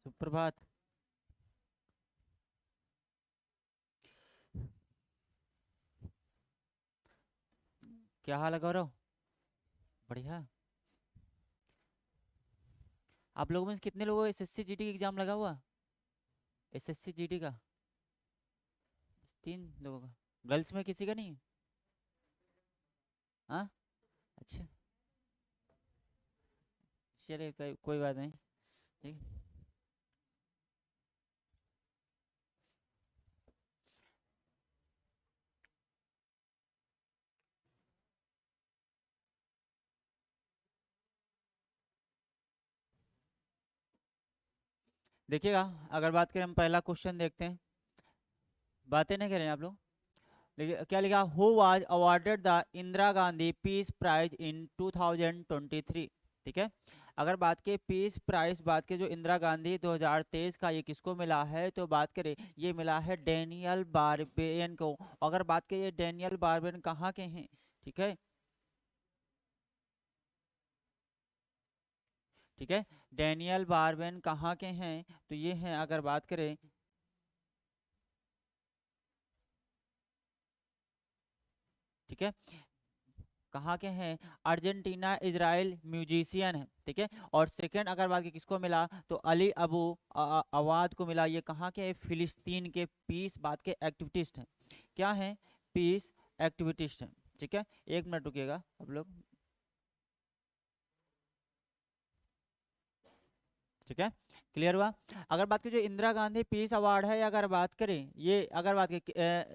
सुप्रभात। क्या हाल है गौरव? बढ़िया। आप लोगों में से कितने लोगों को एसएससी जीडी का एग्जाम लगा हुआ? एसएससी जीडी का 3 लोगों का। गर्ल्स में किसी का नहीं है? हाँ। अच्छा। चलिए कोई बात नहीं। ठीक। देखिएगा, अगर बात करें, हम पहला क्वेश्चन देखते हैं। बातें नहीं करें आप लोग। क्या लिखा? Who was awarded the Indira Gandhi peace prize in 2023? ठीक है। अगर बात के पीस प्राइज, बात के जो इंदिरा गांधी 2023 का, ये किसको मिला है? तो बात करें, ये मिला है डेनियल बारबेन को। अगर बात करें, ये डेनियल बारबेन कहाँ के हैं? ठीक है। ठीक है। डेनियल बारबेन कहाँ के हैं? तो ये हैं, अगर बात करें, ठीक है, कहाँ के हैं? अर्जेंटीना इजराइल म्यूजिशियन है। ठीक है। और सेकंड अगर बात की किसको मिला, तो अली अबू अवाद को मिला। ये कहाँ के हैं? फिलिस्तीन के पीस बात के एक्टिविटिस्ट हैं। क्या हैं? पीस एक्टिविटिस्ट हैं। ठीक है। एक मिनट रुकिएगा आप लोग। ठीक है। क्लियर हुआ? अगर बात की जो इंदिरा गांधी पीस अवार्ड है, अगर बात करें, ये अगर बात की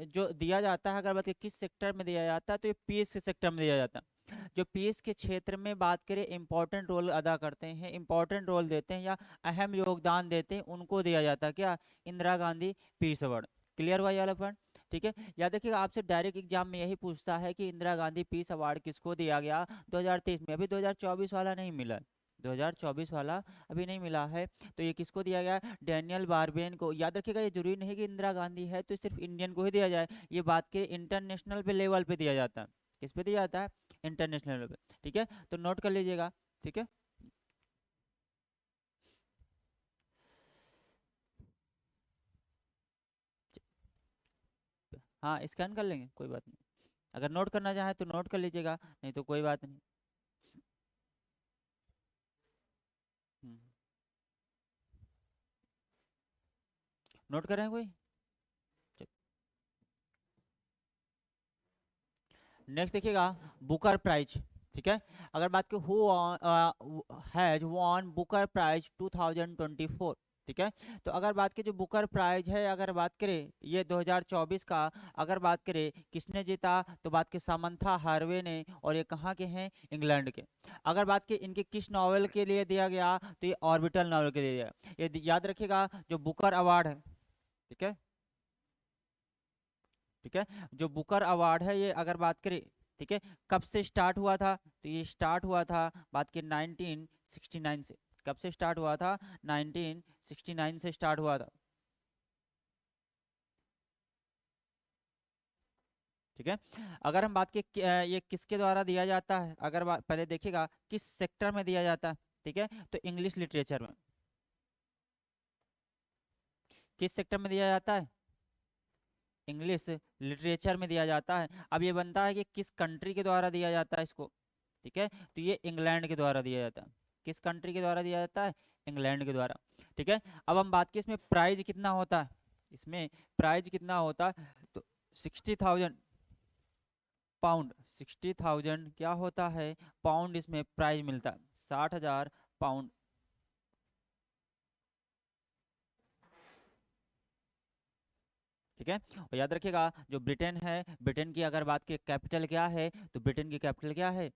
जो दिया जाता है, अगर बात की किस सेक्टर में दिया जाता है, तो ये पीस के सेक्टर में दिया जाता है। जो पीस के क्षेत्र में बात करें, इंपॉर्टेंट रोल अदा करते हैं, इंपॉर्टेंट रोल देते हैं या अहम योगदान देते हैं, उनको दिया जाता है क्या? Indira Gandhi peace award. Clear हुआ ये वाला पॉइंट? ठीक है। याद रखिएगा, आपसे डायरेक्ट एग्जाम में यही पूछता है कि इंदिरा गांधी पीस अवार्ड किसको दिया गया 2023 में। अभी 2024 वाला नहीं मिला। 2024 वाला अभी नहीं मिला है। तो ये किसको दिया गया? डेनियल बारबेन को। याद रखिएगा, ये जरूरी नहीं कि इंदिरा गांधी है तो सिर्फ इंडियन को ही दिया जाए। ये बात के इंटरनेशनल पे लेवल पे दिया जाता है। किस पे दिया जाता है? इंटरनेशनल लेवल पे। ठीक है, तो नोट कर लीजिएगा। ठीक है। हाँ, स्कैन कर लेंगे, कोई बात नहीं। अगर नोट करना चाहे तो नोट कर लीजिएगा, नहीं तो कोई बात नहीं। हम्म, नोट करें कोई? नेक्स्ट देखिएगा, बुकर प्राइज। ठीक है। अगर बात की who has won Booker prize 2024? ठीक है। तो अगर बात की जो बुकर प्राइज है, अगर बात करें ये 2024 का, अगर बात करें किसने जीता, तो बात की सामंथा हार्वे ने। और ये कहाँ के हैं? इंग्लैंड के। अगर बात की इनके किस नॉवेल के लिए दिया गया, तो ये ऑर्बिटल नॉवेल के लिए दिया गया। ये याद रखिएगा, जो बुकर अवार्ड है। ठीक है। ठीक है। जो बुकर अवार्ड है, ये अगर बात करें, ठीक है, कब से स्टार्ट हुआ था, तो ये स्टार्ट हुआ था बात की 1969 से। कब से स्टार्ट हुआ था? 1969 से स्टार्ट हुआ था। ठीक है। अगर हम बात की ये किसके द्वारा दिया जाता है, अगर बात पहले देखिएगा किस सेक्टर में दिया जाता है। ठीक है। तो इंग्लिश लिटरेचर में। किस सेक्टर में दिया जाता है? इंग्लिश लिटरेचर में दिया जाता है। अब ये बनता है कि किस कंट्री के द्वारा दिया जाता है इसको। ठीक है। तो ये इंग्लैंड के द्वारा दिया जाता है। किस कंट्री के द्वारा दिया जाता है? इंग्लैंड के द्वारा। ठीक है। अब हम बात की इसमें प्राइज कितना होता है। इसमें प्राइज कितना होता है, तो 60,000 पाउंड। 60,000 क्या होता है? पाउंड इसमें प्राइज मिलता है। 60,000 पाउंड। ठीक है। और याद रखिएगा, जो ब्रिटेन है, ब्रिटेन की अगर बात की कैपिटल क्या है, तो ब्रिटेन की कैपिटल क्या है?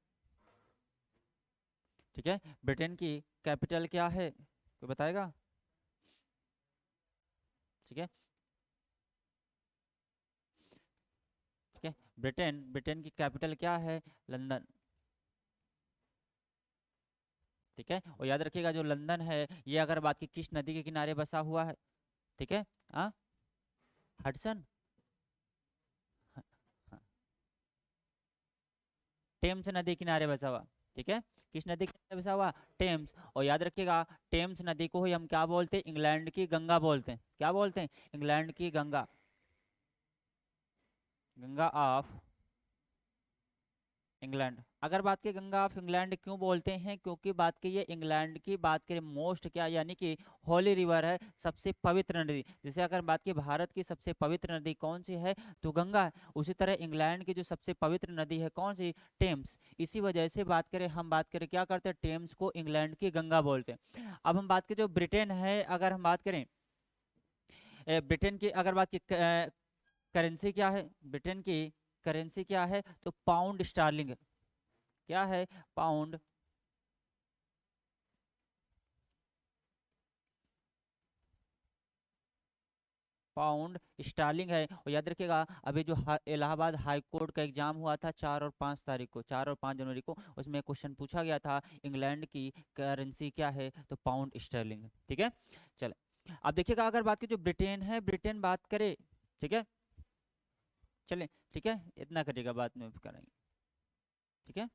ठीक है। ब्रिटेन की कैपिटल क्या है, कोई बताएगा? ठीक है। ठीक है। ब्रिटेन, ब्रिटेन की कैपिटल क्या है? लंदन। ठीक है। और याद रखिएगा, जो लंदन है, ये अगर बात की किस नदी के किनारे बसा हुआ है? ठीक है। हाँ, हडसन। हाँ, टेम्स नदी किनारे बसा हुआ। ठीक है। किस नदी के किनारे बसा हुआ? टेम्स। और याद रखिएगा, टेम्स नदी को ही हम क्या बोलते हैं? इंग्लैंड की गंगा बोलते हैं। क्या बोलते हैं? इंग्लैंड की गंगा, गंगा ऑफ इंग्लैंड। अगर बात की गंगा ऑफ इंग्लैंड क्यों बोलते हैं? क्योंकि बात की ये इंग्लैंड की बात करें मोस्ट क्या यानी कि होली रिवर है, सबसे पवित्र नदी। जैसे अगर बात की भारत की सबसे पवित्र नदी कौन सी है? तो गंगा है। उसी तरह इंग्लैंड की जो सबसे पवित्र नदी है कौन सी? टेम्स। इसी वजह से बात करें, हम बात करें क्या करते हैं? टेम्स को इंग्लैंड की गंगा बोलते हैं। अब हम बात करें जो ब्रिटेन है, अगर हम बात करें ब्रिटेन की, अगर बात की करेंसी क्या है ब्रिटेन की? करेंसी क्या है? तो पाउंड स्टार्लिंग है। क्या है? पाउंड। पाउंड स्टार्लिंग है। और याद रखिएगा, अभी जो इलाहाबाद हाई कोर्ट का एग्जाम हुआ था 4 और 5 तारीख को, 4 और 5 जनवरी को, उसमें क्वेश्चन पूछा गया था इंग्लैंड की करेंसी क्या है? तो पाउंड स्टर्लिंग है। ठीक है, चले। अब देखिएगा, अगर बात की जो ब्रिटेन है, ब्रिटेन बात करे, ठीक है, चले, ठीक है, इतना करिएगा, बाद में करेंगे। ठीक है,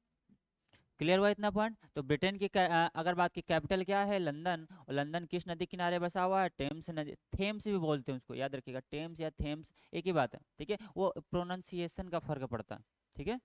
क्लियर हुआ इतना पॉइंट? तो ब्रिटेन की अगर बात की कैपिटल क्या है? लंदन। और लंदन किस नदी किनारे बसा हुआ है? टेम्स नदी। थेम्स भी बोलते हैं उसको, याद रखिएगा, टेम्स या थेम्स एक ही बात है। ठीक है, वो प्रोनाउंसिएशन का फर्क पड़ता है। ठीक है।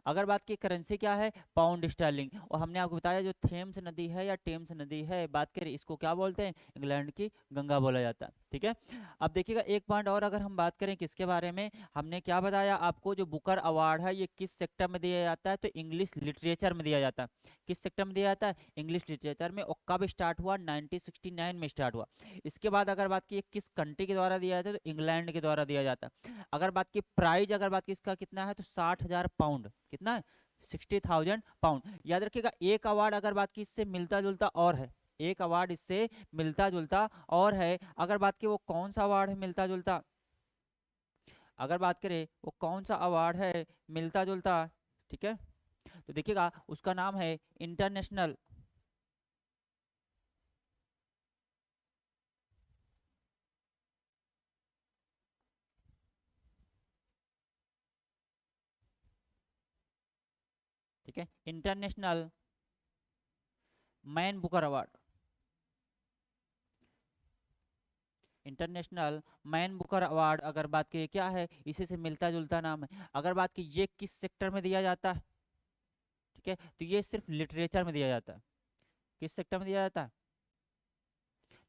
अगर बात की करेंसी क्या है? Pound sterling. और हमने आपको बताया जो थेम्स नदी है या टेम्स नदी है, बात करें इसको क्या बोलते हैं? इंग्लैंड की गंगा बोला जाता है। ठीक है। अब देखिएगा एक पॉइंट और, अगर हम बात करें किसके बारे में, हमने क्या बताया आपको, जो बुकर अवार्ड है ये किस सेक्टर में दिया जाता है? तो इंग्लिश लिटरेचर में दिया जाता है। किस सेक्टर में दिया जाता है? इंग्लिश लिटरेचर में। और कब स्टार्ट हुआ? 1969 में स्टार्ट हुआ। इसके बाद अगर बात की किस कंट्री के द्वारा दिया जाता है? तो इंग्लैंड के द्वारा दिया जाता है। अगर बात की प्राइज, अगर बात की इसका कितना है? तो 60,000 पाउंड। कितना है? 60,000 पाउंड। याद रखिएगा, एक अवार्ड अगर बात की इससे मिलता जुलता और है, एक अवार्ड इससे मिलता जुलता और है। अगर बात की वो कौन सा अवार्ड है मिलता जुलता, अगर बात करें वो कौन सा अवार्ड है मिलता जुलता, ठीक है, तो देखिएगा उसका नाम है इंटरनेशनल, ठीक है, international man Booker award. International man Booker award अगर बात की क्या है? इसी से मिलता जुलता नाम है। अगर बात की ये किस सेक्टर में दिया जाता है? ठीक है, तो ये सिर्फ लिटरेचर में दिया जाता है। किस सेक्टर में दिया जाता है?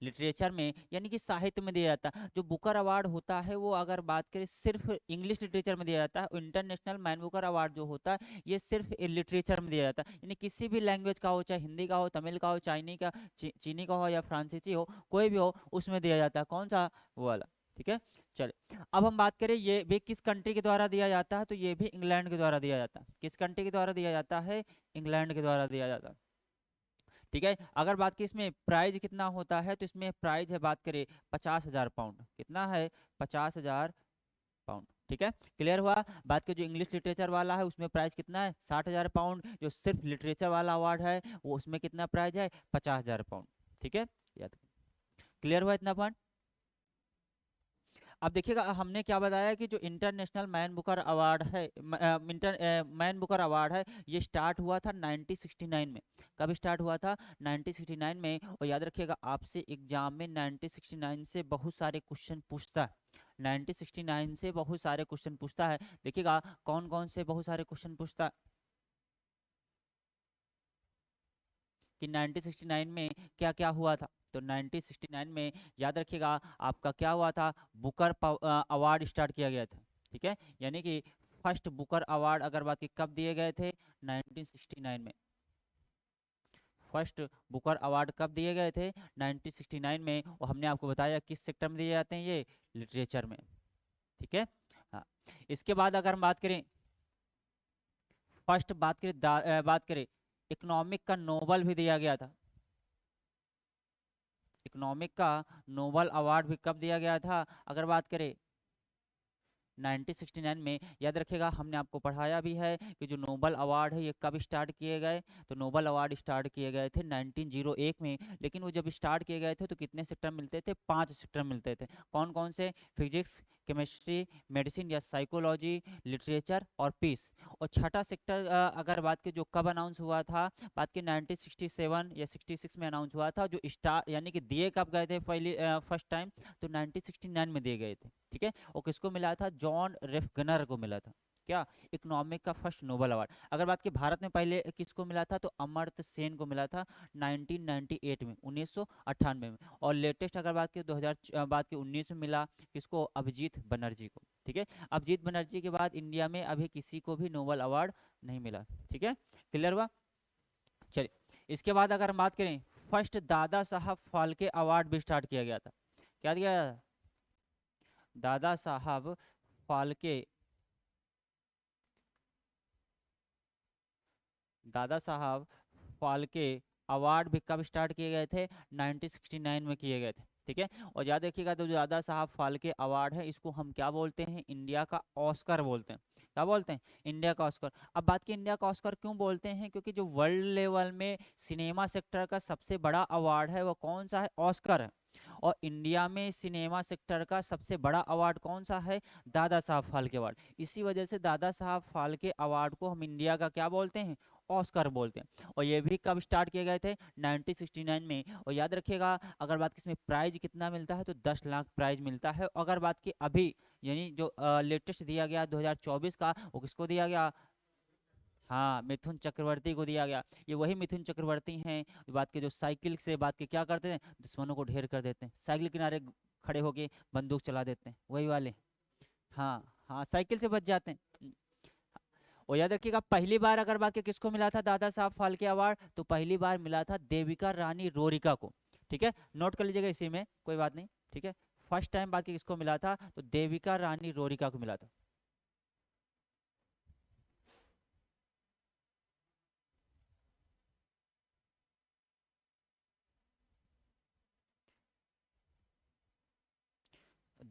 लिटरेचर में, यानी कि साहित्य में दिया जाता है। जो बुकर अवार्ड होता है वो अगर बात करें सिर्फ इंग्लिश लिटरेचर में दिया जाता है। इंटरनेशनल मैन बुकर अवार्ड जो होता है ये सिर्फ लिटरेचर में दिया जाता है, यानी किसी भी लैंग्वेज का हो, चाहे हिंदी का हो, तमिल का हो, चाइनी का, चीनी का हो या फ्रांसीसी हो, कोई भी हो, उसमें दिया जाता है। कौन सा? वो वाला। ठीक है, चले। अब हम बात करें ये भी किस कंट्री के द्वारा दिया जाता है? तो ये भी इंग्लैंड के द्वारा दिया जाता है। किस कंट्री के द्वारा दिया जाता है? इंग्लैंड के द्वारा दिया जाता है। ठीक है, अगर बात की इसमें प्राइज कितना होता है, तो इसमें प्राइज है बात करें 50,000 पाउंड। कितना है? 50,000 पाउंड। ठीक है, क्लियर हुआ? बात की जो इंग्लिश लिटरेचर वाला है उसमें प्राइस कितना है? 60,000 पाउंड। जो सिर्फ लिटरेचर वाला अवार्ड है वो उसमें कितना प्राइज है? 50,000 पाउंड। ठीक है, याद। क्लियर हुआ इतना पॉइंट? अब देखिएगा, हमने क्या बताया कि जो इंटरनेशनल मैन बुकर अवार्ड है, मैन बुकर अवार्ड है, ये स्टार्ट हुआ था 1969 में। कब स्टार्ट हुआ था? 1969 में। और याद रखिएगा, आपसे एग्जाम में 1969 से बहुत सारे क्वेश्चन पूछता है। 1969 से बहुत सारे क्वेश्चन पूछता है। देखिएगा कौन कौन से बहुत सारे क्वेश्चन पूछता है कि 1969 में क्या क्या हुआ था। तो 1969 में याद रखिएगा आपका क्या हुआ था? बुकर अवार्ड स्टार्ट किया गया था। ठीक है, यानी कि फर्स्ट बुकर अवार्ड अगर बात की कब दिए गए थे? 1969 में। फर्स्ट बुकर अवार्ड कब दिए गए थे? 1969 में। और हमने आपको बताया किस सेक्टर में दिए जाते हैं? ये लिटरेचर में। ठीक है, हाँ। इसके बाद अगर हम बात करें, फर्स्ट बात करें बात करें, इकोनॉमिक का नोबल भी दिया गया था। इकोनॉमिक का नोबल अवार्ड भी कब दिया गया था? अगर बात करें 1969 में। याद रखिएगा, हमने आपको पढ़ाया भी है कि जो नोबल अवार्ड है ये कब स्टार्ट किए गए? तो नोबल अवार्ड स्टार्ट किए गए थे 1901 में। लेकिन वो जब स्टार्ट किए गए थे तो कितने सेक्टर मिलते थे? 5 सेक्टर मिलते थे। कौन कौन से? फिजिक्स, केमिस्ट्री, मेडिसिन या साइकोलॉजी, लिटरेचर और पीस। और छठा सेक्टर अगर बात की जो कब अनाउंस हुआ था, बात की 1967 या 66 में अनाउंस हुआ था। जो स्टार यानी कि दिए कब गए थे पहली फर्स्ट टाइम, तो 1969 में दिए गए थे। ठीक है, और किसको मिला था, जॉन रेफगनर को मिला था, क्या, इकोनॉमिक का फर्स्ट नोबेल अवार्ड। अगर बात की भारत में पहले किसको मिला था, तो अमर्त्य सेन को मिला था 1998 में, 1998 में। और लेटेस्ट अगर बात की 2000 बात की 19 में मिला किसको, अभिजीत बनर्जी को। ठीक है, अभिजीत बनर्जी के बाद इंडिया में अभी किसी को भी नोबेल अवार्ड नहीं मिला। ठीक है, क्लियर हुआ। चलिए, इसके बाद अगर हम बात करें, फर्स्ट दादा साहब फाल्के अवार्ड भी स्टार्ट किया गया था। क्या दिया गया था, दादा साहब फाल्के, दादा साहब फाल्के अवार्ड भी कब स्टार्ट किए गए थे, 1969 में किए गए थे। ठीक है, और याद रखिएगा, तो जो दादा साहब फाल्के अवार्ड है इसको हम क्या बोलते हैं, इंडिया का ऑस्कर बोलते हैं। क्या बोलते हैं, इंडिया का ऑस्कर। अब बात की इंडिया का ऑस्कर क्यों बोलते हैं, क्योंकि जो वर्ल्ड लेवल में सिनेमा सेक्टर का सबसे बड़ा अवार्ड है वो कौन सा है, ऑस्कर है। और इंडिया में सिनेमा सेक्टर का सबसे बड़ा अवार्ड कौन सा है, दादा साहब फाल्के अवार्ड। इसी वजह से दादा साहब फाल्के अवार्ड को हम इंडिया का क्या बोलते हैं, ऑस्कर बोलते हैं। और ये भी कब स्टार्ट किए गए थे, 1969 में। और याद रखिएगा, अगर बात की इसमें प्राइज कितना मिलता है, तो 10 लाख प्राइज मिलता है। अगर बात की अभी यानी जो लेटेस्ट दिया गया 2024 का, वो किसको दिया गया, हाँ, मिथुन चक्रवर्ती को दिया गया। ये वही मिथुन चक्रवर्ती हैं बात के जो साइकिल से बात के क्या करते हैं, दुश्मनों को ढेर कर देते हैं, साइकिल किनारे खड़े होके बंदूक चला देते हैं, वही वाले। हाँ हाँ, साइकिल से बच जाते हैं। और याद रखिएगा, पहली बार अगर बात की किसको मिला था दादा साहब फाल्के अवार्ड, तो पहली बार मिला था देविका रानी रोरिका को। ठीक है, नोट कर लीजिएगा इसी में, कोई बात नहीं। ठीक है, फर्स्ट टाइम बात की किसको मिला था, तो देविका रानी रोरिका को मिला था।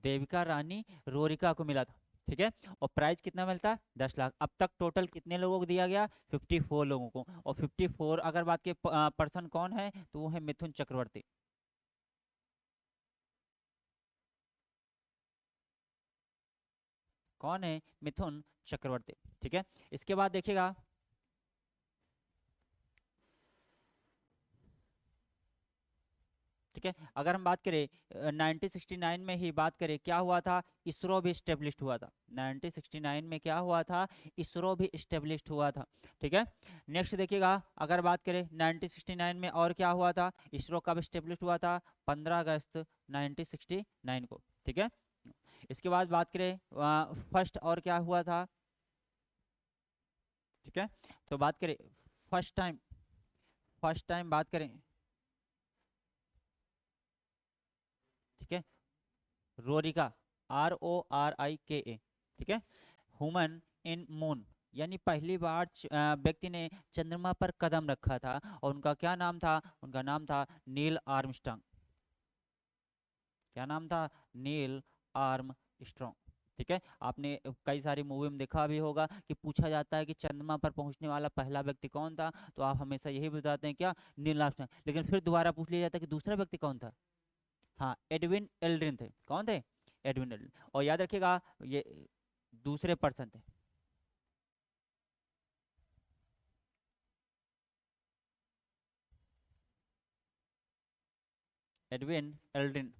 देविका रानी रोरिका को मिला था। ठीक है, और प्राइज कितना मिलता है, 10 लाख। अब तक टोटल कितने लोगों को दिया गया, 54 लोगों को। और 54 अगर बात के पर्सन कौन है, तो वो है मिथुन चक्रवर्ती। कौन है, मिथुन चक्रवर्ती। ठीक है, इसके बाद देखिएगा, ठीक है, अगर हम बात करें 1969 में ही बात करें क्या हुआ था, इसरो भी स्टेब्लिश्ड हुआ था। 1969 में क्या हुआ था, इसरो भी स्टेब्लिश्ड हुआ था। ठीक है, नेक्स्ट देखिएगा, अगर बात करें 1969 में और क्या हुआ था, इसरो कब स्टेब्लिश्ड हुआ था, 15 अगस्त 1969 को। ठीक है, इसके बाद बात करें फर्स्ट और क्या हुआ था। ठीक है, तो बात करें फर्स्ट टाइम, फर्स्ट टाइम बात करें, ठीक है, रोरिका, RORIKA। ठीक है, ह्यूमन इन मून, यानी पहली बार व्यक्ति ने चंद्रमा पर कदम रखा था, और उनका क्या नाम था, उनका नाम था नील आर्मस्ट्रांग। क्या नाम था, नील आर्मस्ट्रांग। ठीक है, आपने कई सारी मूवी में देखा भी होगा कि पूछा जाता है कि चंद्रमा पर पहुंचने वाला पहला व्यक्ति कौन था, तो आप हमेशा यही बताते हैं क्या, नील आर्मस्ट्रांग। लेकिन फिर दोबारा पूछ लिया जाता है कि दूसरा व्यक्ति कौन था, हाँ, एडविन एल्ड्रिन थे। कौन थे, एडविन एल्ड्रिन। और याद रखिएगा, ये दूसरे पर्सन थे, एडविन एल्ड्रिन।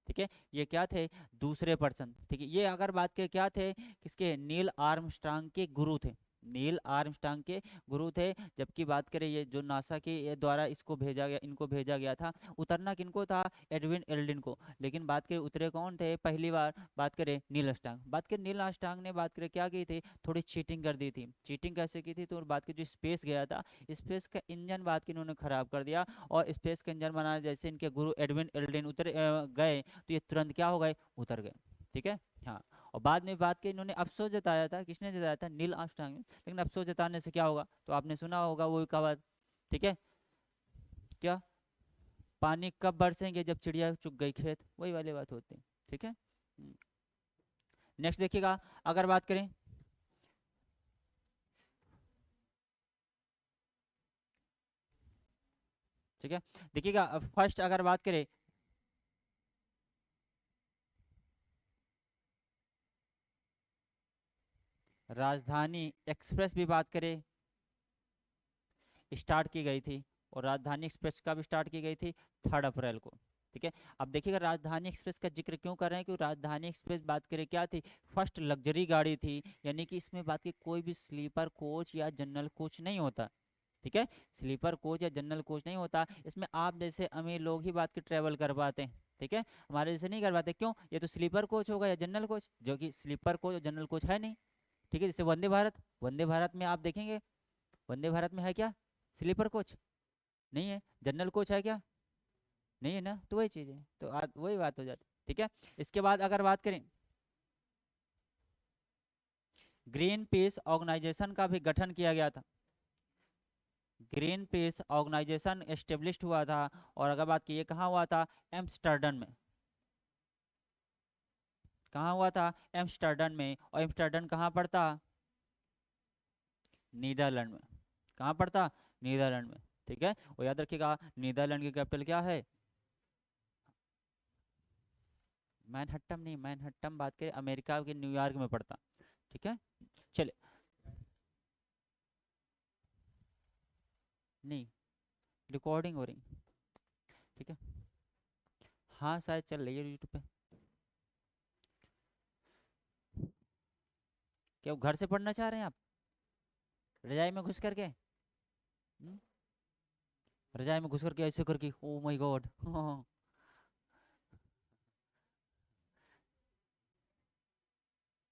ठीक है, ये क्या थे, दूसरे पर्सन। ठीक है, ये अगर बात करें क्या थे, किसके, नील आर्मस्ट्रांग के गुरु थे, नील आर्मस्ट्रांग के गुरु थे। जबकि बात करें ये जो नासा के ये द्वारा इसको भेजा गया, इनको भेजा गया था, उतरना किनको था, एडविन एल्ड्रिन को। लेकिन बात करें उतरे कौन थे पहली बार, बात करें नील आर्मस्ट्रांग। बात करें नील आर्मस्ट्रांग ने बात करें क्या की थी, थोड़ी चीटिंग कर दी थी। चीटिंग कैसे की थी, तो बात की जो स्पेस गया था, स्पेस का इंजन बात की इन्होंने खराब कर दिया, और स्पेस का इंजन बनाने जैसे इनके गुरु एडविन एल्ड्रिन उतर गए, तो ये तुरंत क्या हो गए, उतर गए। ठीक है, हाँ। और बाद में बात की इन्होंने अफसोस जताया था, किसने जताया था, नील आर्मस्ट्रांग ने। लेकिन अफसोस जताने से क्या होगा, तो आपने सुना होगा वो कहावत। ठीक है, क्या, पानी कब बरसेंगे, जब चिड़िया चुग गई खेत, वही वाली बात होती है। ठीक है, नेक्स्ट देखिएगा, अगर बात करें, ठीक है, देखिएगा फर्स्ट अगर बात करें, राजधानी एक्सप्रेस भी बात करें, स्टार्ट की गई थी। और राजधानी एक्सप्रेस कब स्टार्ट की गई थी? 3 अप्रैल को। ठीक है, अब देखिएगा राजधानी एक्सप्रेस का जिक्र क्यों कर रहे हैं, क्योंकि राजधानी एक्सप्रेस बात करें क्या थी, फर्स्ट लग्जरी गाड़ी थी, यानी कि इसमें बात की कोई भी स्लीपर कोच या जनरल कोच नहीं होता। ठीक है, स्लीपर कोच या जनरल कोच नहीं होता, इसमें आप जैसे अमीर लोग ही बात की ट्रेवल कर पाते हैं। ठीक है, हमारे जैसे नहीं कर पाते, क्यों? ये तो स्लीपर कोच होगा या जनरल कोच, जो कि स्लीपर कोच और जनरल कोच है नहीं। ठीक है, जैसे वंदे भारत, वंदे भारत में आप देखेंगे, वंदे भारत में है क्या स्लीपर कोच? नहीं है। जनरल कोच है क्या? नहीं है ना, तो वही चीज़ है, तो वही बात हो जाती है। ठीक है, इसके बाद अगर बात करें, ग्रीन पीस ऑर्गेनाइजेशन का भी गठन किया गया था। ग्रीन पीस ऑर्गेनाइजेशन एस्टेब्लिश्ड हुआ था, और अगर बात की ये कहाँ हुआ था? एम्स्टर्डम में। कहाँ हुआ था? एम्स्टर्डम में। और एम्स्टर्डम कहाँ पड़ता? नीदरलैंड में। कहाँ पड़ता? नीदरलैंड में। ठीक है, और याद रखिएगा नीदरलैंड की कैपिटल क्या है? मैनहट्टन नहीं, मैनहट्टन बात करें अमेरिका के न्यूयॉर्क में पड़ता। ठीक है, चले। नहीं, रिकॉर्डिंग हो रही। ठीक है, हाँ शायद चल रही है यूट्यूब पे। क्या वो घर से पढ़ना चाह रहे हैं आप, रजाई में घुस करके? रजाई में घुस करके ऐसे करके, ओ माय गॉड।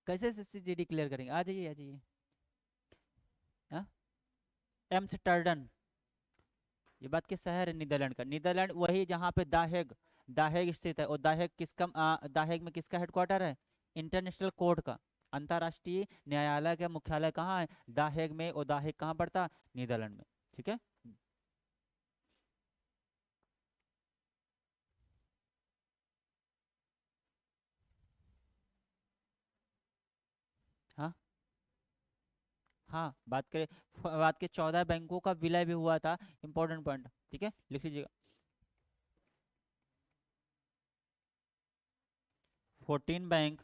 कैसे जीडी क्लियर करेंगे? आ जाइए, आ जाइए। हाँ, एम्स्टर्डम, ये बात के शहर है नीदरलैंड का। नीदरलैंड वही जहाँ पे दाहेग, दाहेग स्थित है। और दाहेग किसका दाहेग में किसका हेडक्वार्टर है? इंटरनेशनल कोर्ट का, अंतर्राष्ट्रीय न्यायालय का मुख्यालय कहाँ है? दाहेग में। और दाहेग कहाँ पड़ता? नीदरलैंड में। ठीक है। हाँ हाँ, बात के 14 बैंकों का विलय भी हुआ था, इंपॉर्टेंट पॉइंट। ठीक है, लिख लीजिएगा। 14 बैंक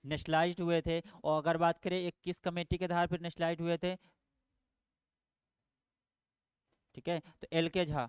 नेशनलाइज्ड हुए थे। और अगर बात करें एक किस कमेटी के आधार पर नेशनलाइज हुए थे? ठीक है, तो एल के झा।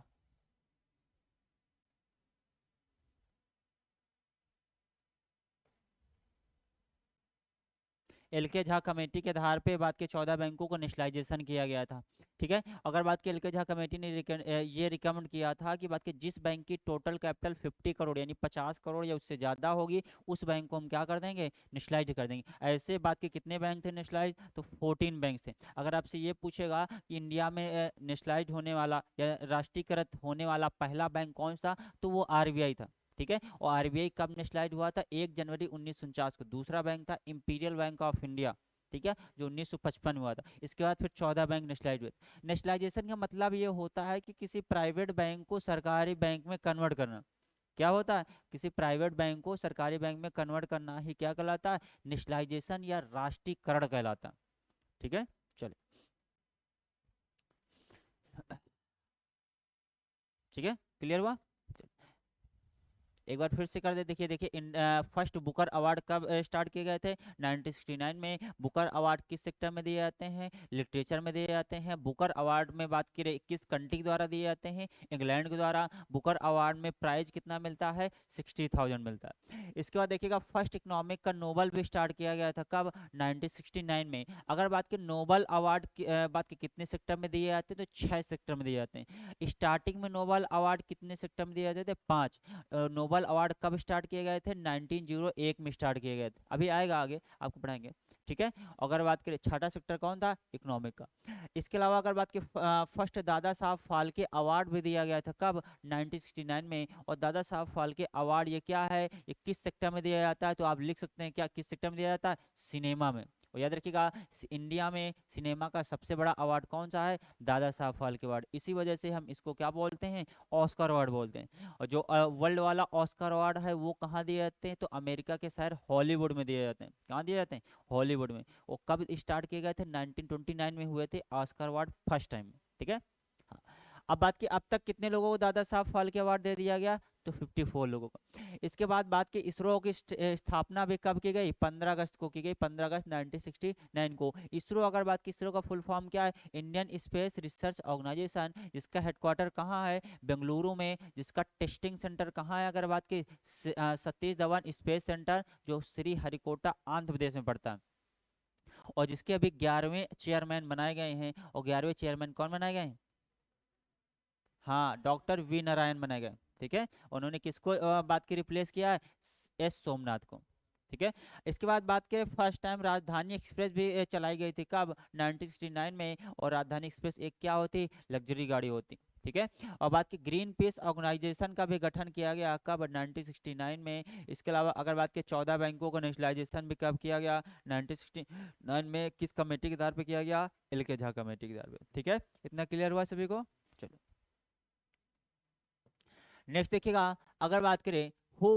एल के झा कमेटी के आधार पे बात के 14 बैंकों को नेशनलाइजेशन किया गया था। ठीक है, अगर बात की एल के झा कमेटी ने ये रिकमेंड किया था कि बात की जिस बैंक की टोटल कैपिटल 50 करोड़ यानी 50 करोड़ या उससे ज़्यादा होगी, उस बैंक को हम क्या कर देंगे? नेशनलाइज कर देंगे। ऐसे बात के कितने बैंक थे नेशनलाइज? तो 14 बैंक थे। अगर आपसे ये पूछेगा कि इंडिया में नेशनलाइज होने वाला या राष्ट्रीयकृत होने वाला पहला बैंक कौन सा, तो वो आरबीआई था। ठीक है, और आरबीआई कब नेशनलाइज हुआ था? 1 जनवरी 1949 को। दूसरा बैंक था इंपीरियल बैंक ऑफ इंडिया। ठीक है, जो 1955 हुआ था। इसके बाद फिर 14 बैंक नेशनलाइज हुए। नेशनलाइजेशन का मतलब ये होता है कि किसी प्राइवेट बैंक को सरकारी बैंक में कन्वर्ट करना। क्या होता है? किसी प्राइवेट बैंक को सरकारी बैंक में कन्वर्ट करना ही क्या कहलाता है? नेशनलाइजेशन या राष्ट्रीयकरण कहलाता है। ठीक है, चलिए। ठीक है, क्लियर हुआ? एक बार फिर से कर दे, देखिए देखिए, फर्स्ट बुकर अवार्ड कब स्टार्ट किए गए थे? 1969 में। बुकर अवार्ड किस सेक्टर में दिए जाते हैं? लिटरेचर में दिए जाते हैं। बुकर अवार्ड में बात करें किस कंट्री द्वारा दिए जाते हैं? इंग्लैंड के द्वारा। बुकर अवार्ड में प्राइज कितना मिलता है? 60,000 मिलता है। इसके बाद देखिएगा फर्स्ट इकोनॉमिक का नोबल भी स्टार्ट किया गया था कब? 1969 में। अगर बात की नोबल अवार्ड की बात की कितने सेक्टर में दिए जाते हैं? तो 6 सेक्टर में दिए जाते हैं। स्टार्टिंग में नोबल अवार्ड कितने सेक्टर में दिए जाते थे? 5। नोबल अवार्ड कब स्टार्ट किए गए थे? 1901 में स्टार्ट किए गए थे। अभी आएगा आगे आपको पढ़ाएंगे। ठीक है, अगर बात करें छठा सेक्टर कौन था? इकोनॉमिक का। इसके अलावा अगर बात की फर्स्ट दादा साहब फाल्के अवार्ड भी दिया गया था कब? 1969 में। और दादा साहब फाल्के अवार्ड ये क्या है, ये किस सेक्टर में दिया जाता है? तो आप लिख सकते हैं क्या किस सेक्टर में दिया जाता है? सिनेमा में। और याद रखिएगा इंडिया में सिनेमा का सबसे बड़ा अवार्ड कौन सा है? दादा साहब फाल्के अवार्ड। इसी वजह से हम इसको क्या बोलते हैं? ऑस्कर अवार्ड बोलते हैं। और जो वर्ल्ड वाला ऑस्कर अवार्ड है वो कहाँ दिए जाते हैं? तो अमेरिका के शहर हॉलीवुड में दिए जाते हैं। कहाँ दिए जाते हैं? हॉलीवुड में। वो कब स्टार्ट किए गए थे? 1929 में हुए थे ऑस्कर अवार्ड फर्स्ट टाइम। ठीक है, हाँ। अब बात की अब तक कितने लोगों को दादा साहब फाल्के अवार्ड दे दिया गया, तो 54 लोगों को। इसके बाद बात की इसरो की स्थापना भी कब की गई, 15 अगस्त को की गई, 15 अगस्त 1969 को। इसरो, अगर बात की इसरो का फुल फॉर्म क्या है, इंडियन स्पेस रिसर्च ऑर्गेनाइजेशन, जिसका हेडक्वार्टर कहाँ है, बेंगलुरु में। जिसका टेस्टिंग सेंटर कहाँ है, अगर बात की सतीश धवन स्पेस सेंटर, जो श्री हरिकोटा आंध्र प्रदेश में पड़ता है। और जिसके अभी 11वें चेयरमैन बनाए गए हैं, और 11वें चेयरमैन कौन बनाए गए हैं, हाँ, डॉक्टर वी नारायण बनाए गए। ठीक है, उन्होंने किसको बात की रिप्लेस किया है, एस सोमनाथ को। ठीक है, इसके बाद बात करें, फर्स्ट टाइम राजधानी एक्सप्रेस भी चलाई गई थी, कब, 1969 में। और राजधानी एक्सप्रेस एक क्या होती, लग्जरी गाड़ी होती। ठीक है, और बात की ग्रीन पीस ऑर्गेनाइजेशन का भी गठन किया गया, कब, 1969 में। इसके अलावा अगर बात की 14 बैंकों का नेशनलाइजेशन भी कब किया गया, 1969 में। किस कमेटी के आधार पे किया गया, एल के झा कमेटी के आधार पे। ठीक है, इतना क्लियर हुआ सभी को। चलो नेक्स्ट देखिएगा, अगर बात करें, who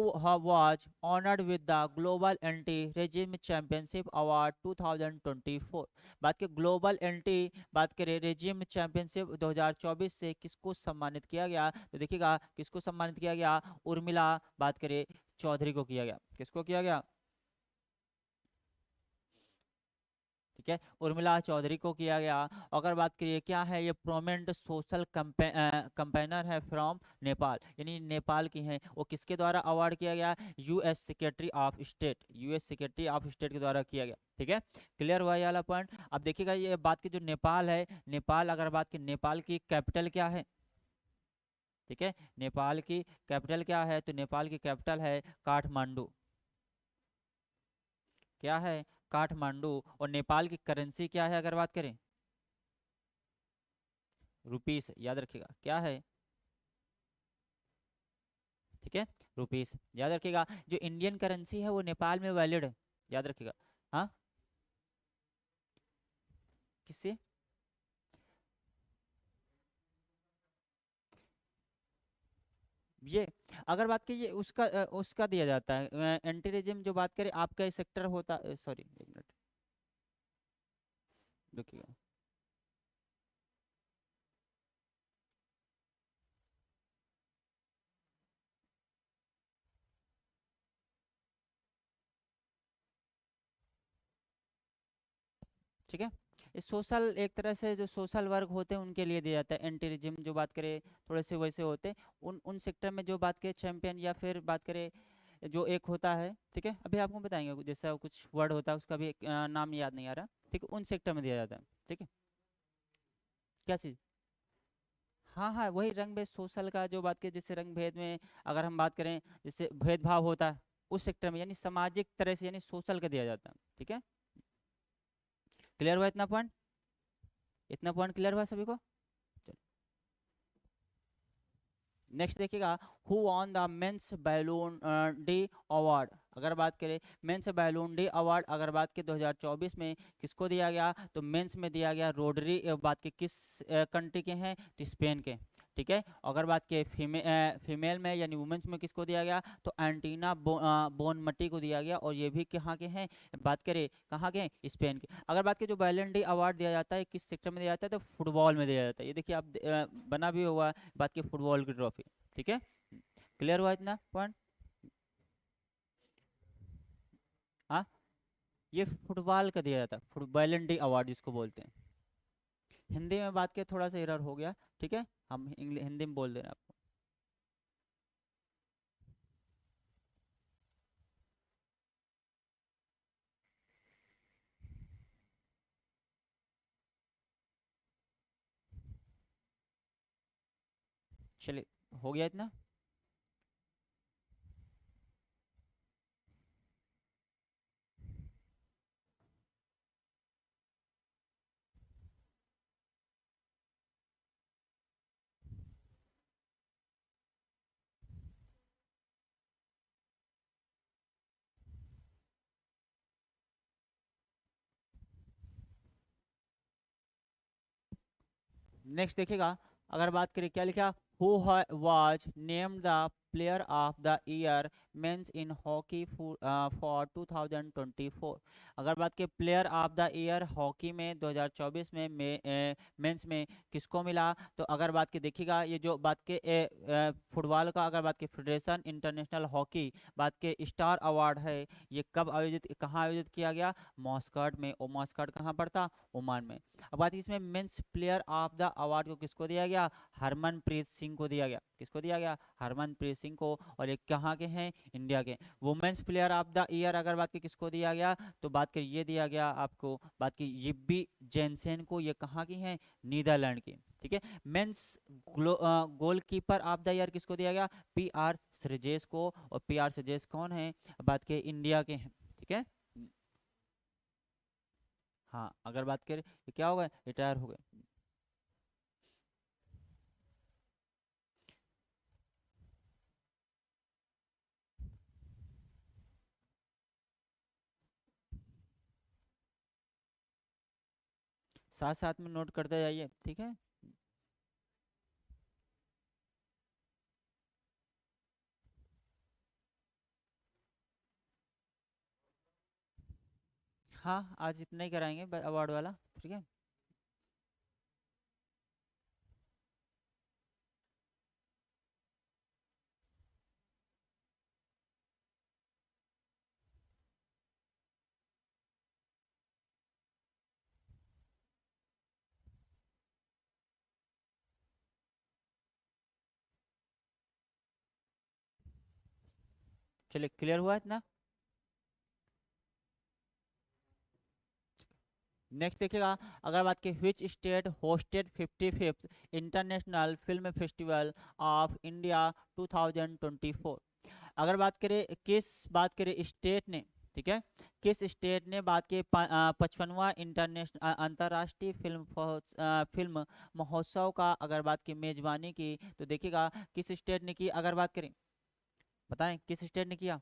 was honoured with the global anti regime championship award 2024। बात की ग्लोबल एंटी, बात करें रेजिम चैंपियनशिप 2024 से किसको सम्मानित किया गया, तो देखिएगा किसको सम्मानित किया गया, उर्मिला, बात करें चौधरी को किया गया। किसको किया गया, ठीक है, उर्मिला चौधरी को किया गया। अगर बात करिए, क्या है ये, प्रोमिनेंट सोशल कंपेनर है फ्रॉम नेपाल, यानी नेपाल की हैं। वो किसके द्वारा अवार्ड किया गया, US secretary of state, US secretary of state के द्वारा किया गया। ठीक है, क्लियर हुआ ये वाला पॉइंट। अब देखिएगा ये बात की जो नेपाल है, नेपाल, अगर बात की नेपाल की कैपिटल क्या है, ठीक है, नेपाल की कैपिटल क्या है, तो नेपाल की कैपिटल है काठमांडू। क्या है, काठमांडू। और नेपाल की करेंसी क्या है, अगर बात करें, रुपीस, याद रखिएगा क्या है, ठीक है, रुपीस याद रखिएगा। जो इंडियन करेंसी है वो नेपाल में वैलिड है, याद रखिएगा। हाँ, किससे, ये अगर बात की, ये उसका उसका दिया जाता है एंटी रेजिम, जो बात करें आपका सेक्टर होता, सॉरी एक मिनट रुकिएगा। ठीक है, ये सोशल, एक तरह से जो सोशल वर्क होते हैं उनके लिए दिया जाता है एंटी रेजिम, जो बात करें थोड़े से वैसे होते हैं, उन सेक्टर में जो बात करें चैंपियन, या फिर बात करें जो एक होता है, ठीक है, अभी आपको बताएंगे, जैसा कुछ वर्ड होता है उसका भी एक, नाम याद नहीं आ रहा, ठीक है, उन सेक्टर में दिया जाता है। ठीक है, क्या चीज़, हाँ हाँ, वही रंग भेद सोशल का जो बात करें, जैसे रंग भेद में अगर हम बात करें, जैसे भेदभाव होता है उस सेक्टर में, यानी सामाजिक तरह से, यानी सोशल का दिया जाता है। ठीक है, क्लियर हुआ इतना पॉइंट, इतना पॉइंट क्लियर हुआ सभी को। नेक्स्ट देखिएगा, who won the men's ballon d'or award, अगर बात करें मेंस बैलून डी अवार्ड, अगर बात की 2024 में किसको दिया गया, तो मेंस में दिया गया रोडरी, बात की किस कंट्री के हैं, तो स्पेन के। ठीक है, अगर बात की फीमेल में यानी वुमेन्स में किसको दिया गया, तो एंटीना बोनमटी को दिया गया, और ये भी कहाँ के हैं, बात करें कहाँ के हैं, स्पेन के। अगर बात की जो बैलन डी अवार्ड दिया जाता है किस सेक्टर में दिया जाता है, तो फुटबॉल में दिया जाता है। ये देखिए आप बना भी हुआ है, बात की फुटबॉल की ट्रॉफी। ठीक है, क्लियर हुआ इतना पॉइंट। हाँ, ये फुटबॉल का दिया जाता है, बैलन डी अवार्ड जिसको बोलते हैं। हिंदी में बात के थोड़ा सा एरर हो गया, ठीक है, हम इंग्लिश हिंदी में बोल दे रहे हैं आपको। चलिए, हो गया इतना। नेक्स्ट देखिएगा, अगर बात करें क्या लिखा, who was named the player of the year men's in hockey for 2024। अगर बात की player of the year hockey में 2024 में मेंस में किसको मिला, तो अगर बात की देखिएगा ये जो बात के फुटबॉल का अगर बात की फेडरेशन इंटरनेशनल हॉकी बात के स्टार अवार्ड है, ये कब आयोजित कहाँ आयोजित किया गया, मॉस्कट में। और मॉस्कट कहाँ पड़ता, ओमान में। अब बात इसमें men's player of the award को किसको दिया गया, हरमनप्रीत सिंह को दिया गया। किसको दिया गया, हरमनप्रीत सिंह को। और ये कहाँ के हैं, इंडिया के। Women's player of the year अगर बात की किसको दिया गया, तो बात करिए ये दिया गया आपको, बात की यिब्बी जेनसेन को। ये कहाँ की हैं, नीदरलैंड की। ठीक है। Mains goalkeeper of the year किसको दिया गया, पी आर श्रीजेश को। और पी आर श्रीजेश कौन है, बात के इंडिया के हैं। ठीक है। हाँ अगर बात करें ये क्या हो गए, रिटायर हो गए। 7 7 में नोट करते जाइए, ठीक है। हाँ आज इतना ही कराएंगे अवार्ड वाला, ठीक है। चलिए क्लियर हुआ इतना। नेक्स्ट देखिएगा, अगर बात की which state hosted 55th international film festival of India 2024। अगर बात करें किस बात करें स्टेट ने, ठीक है, किस स्टेट ने बात की 55वां इंटरनेशनल अंतर्राष्ट्रीय फिल्म महोत्सव का अगर बात की मेजबानी की, तो देखिएगा किस स्टेट ने की। अगर बात करें, बताएं किस स्टेट ने किया।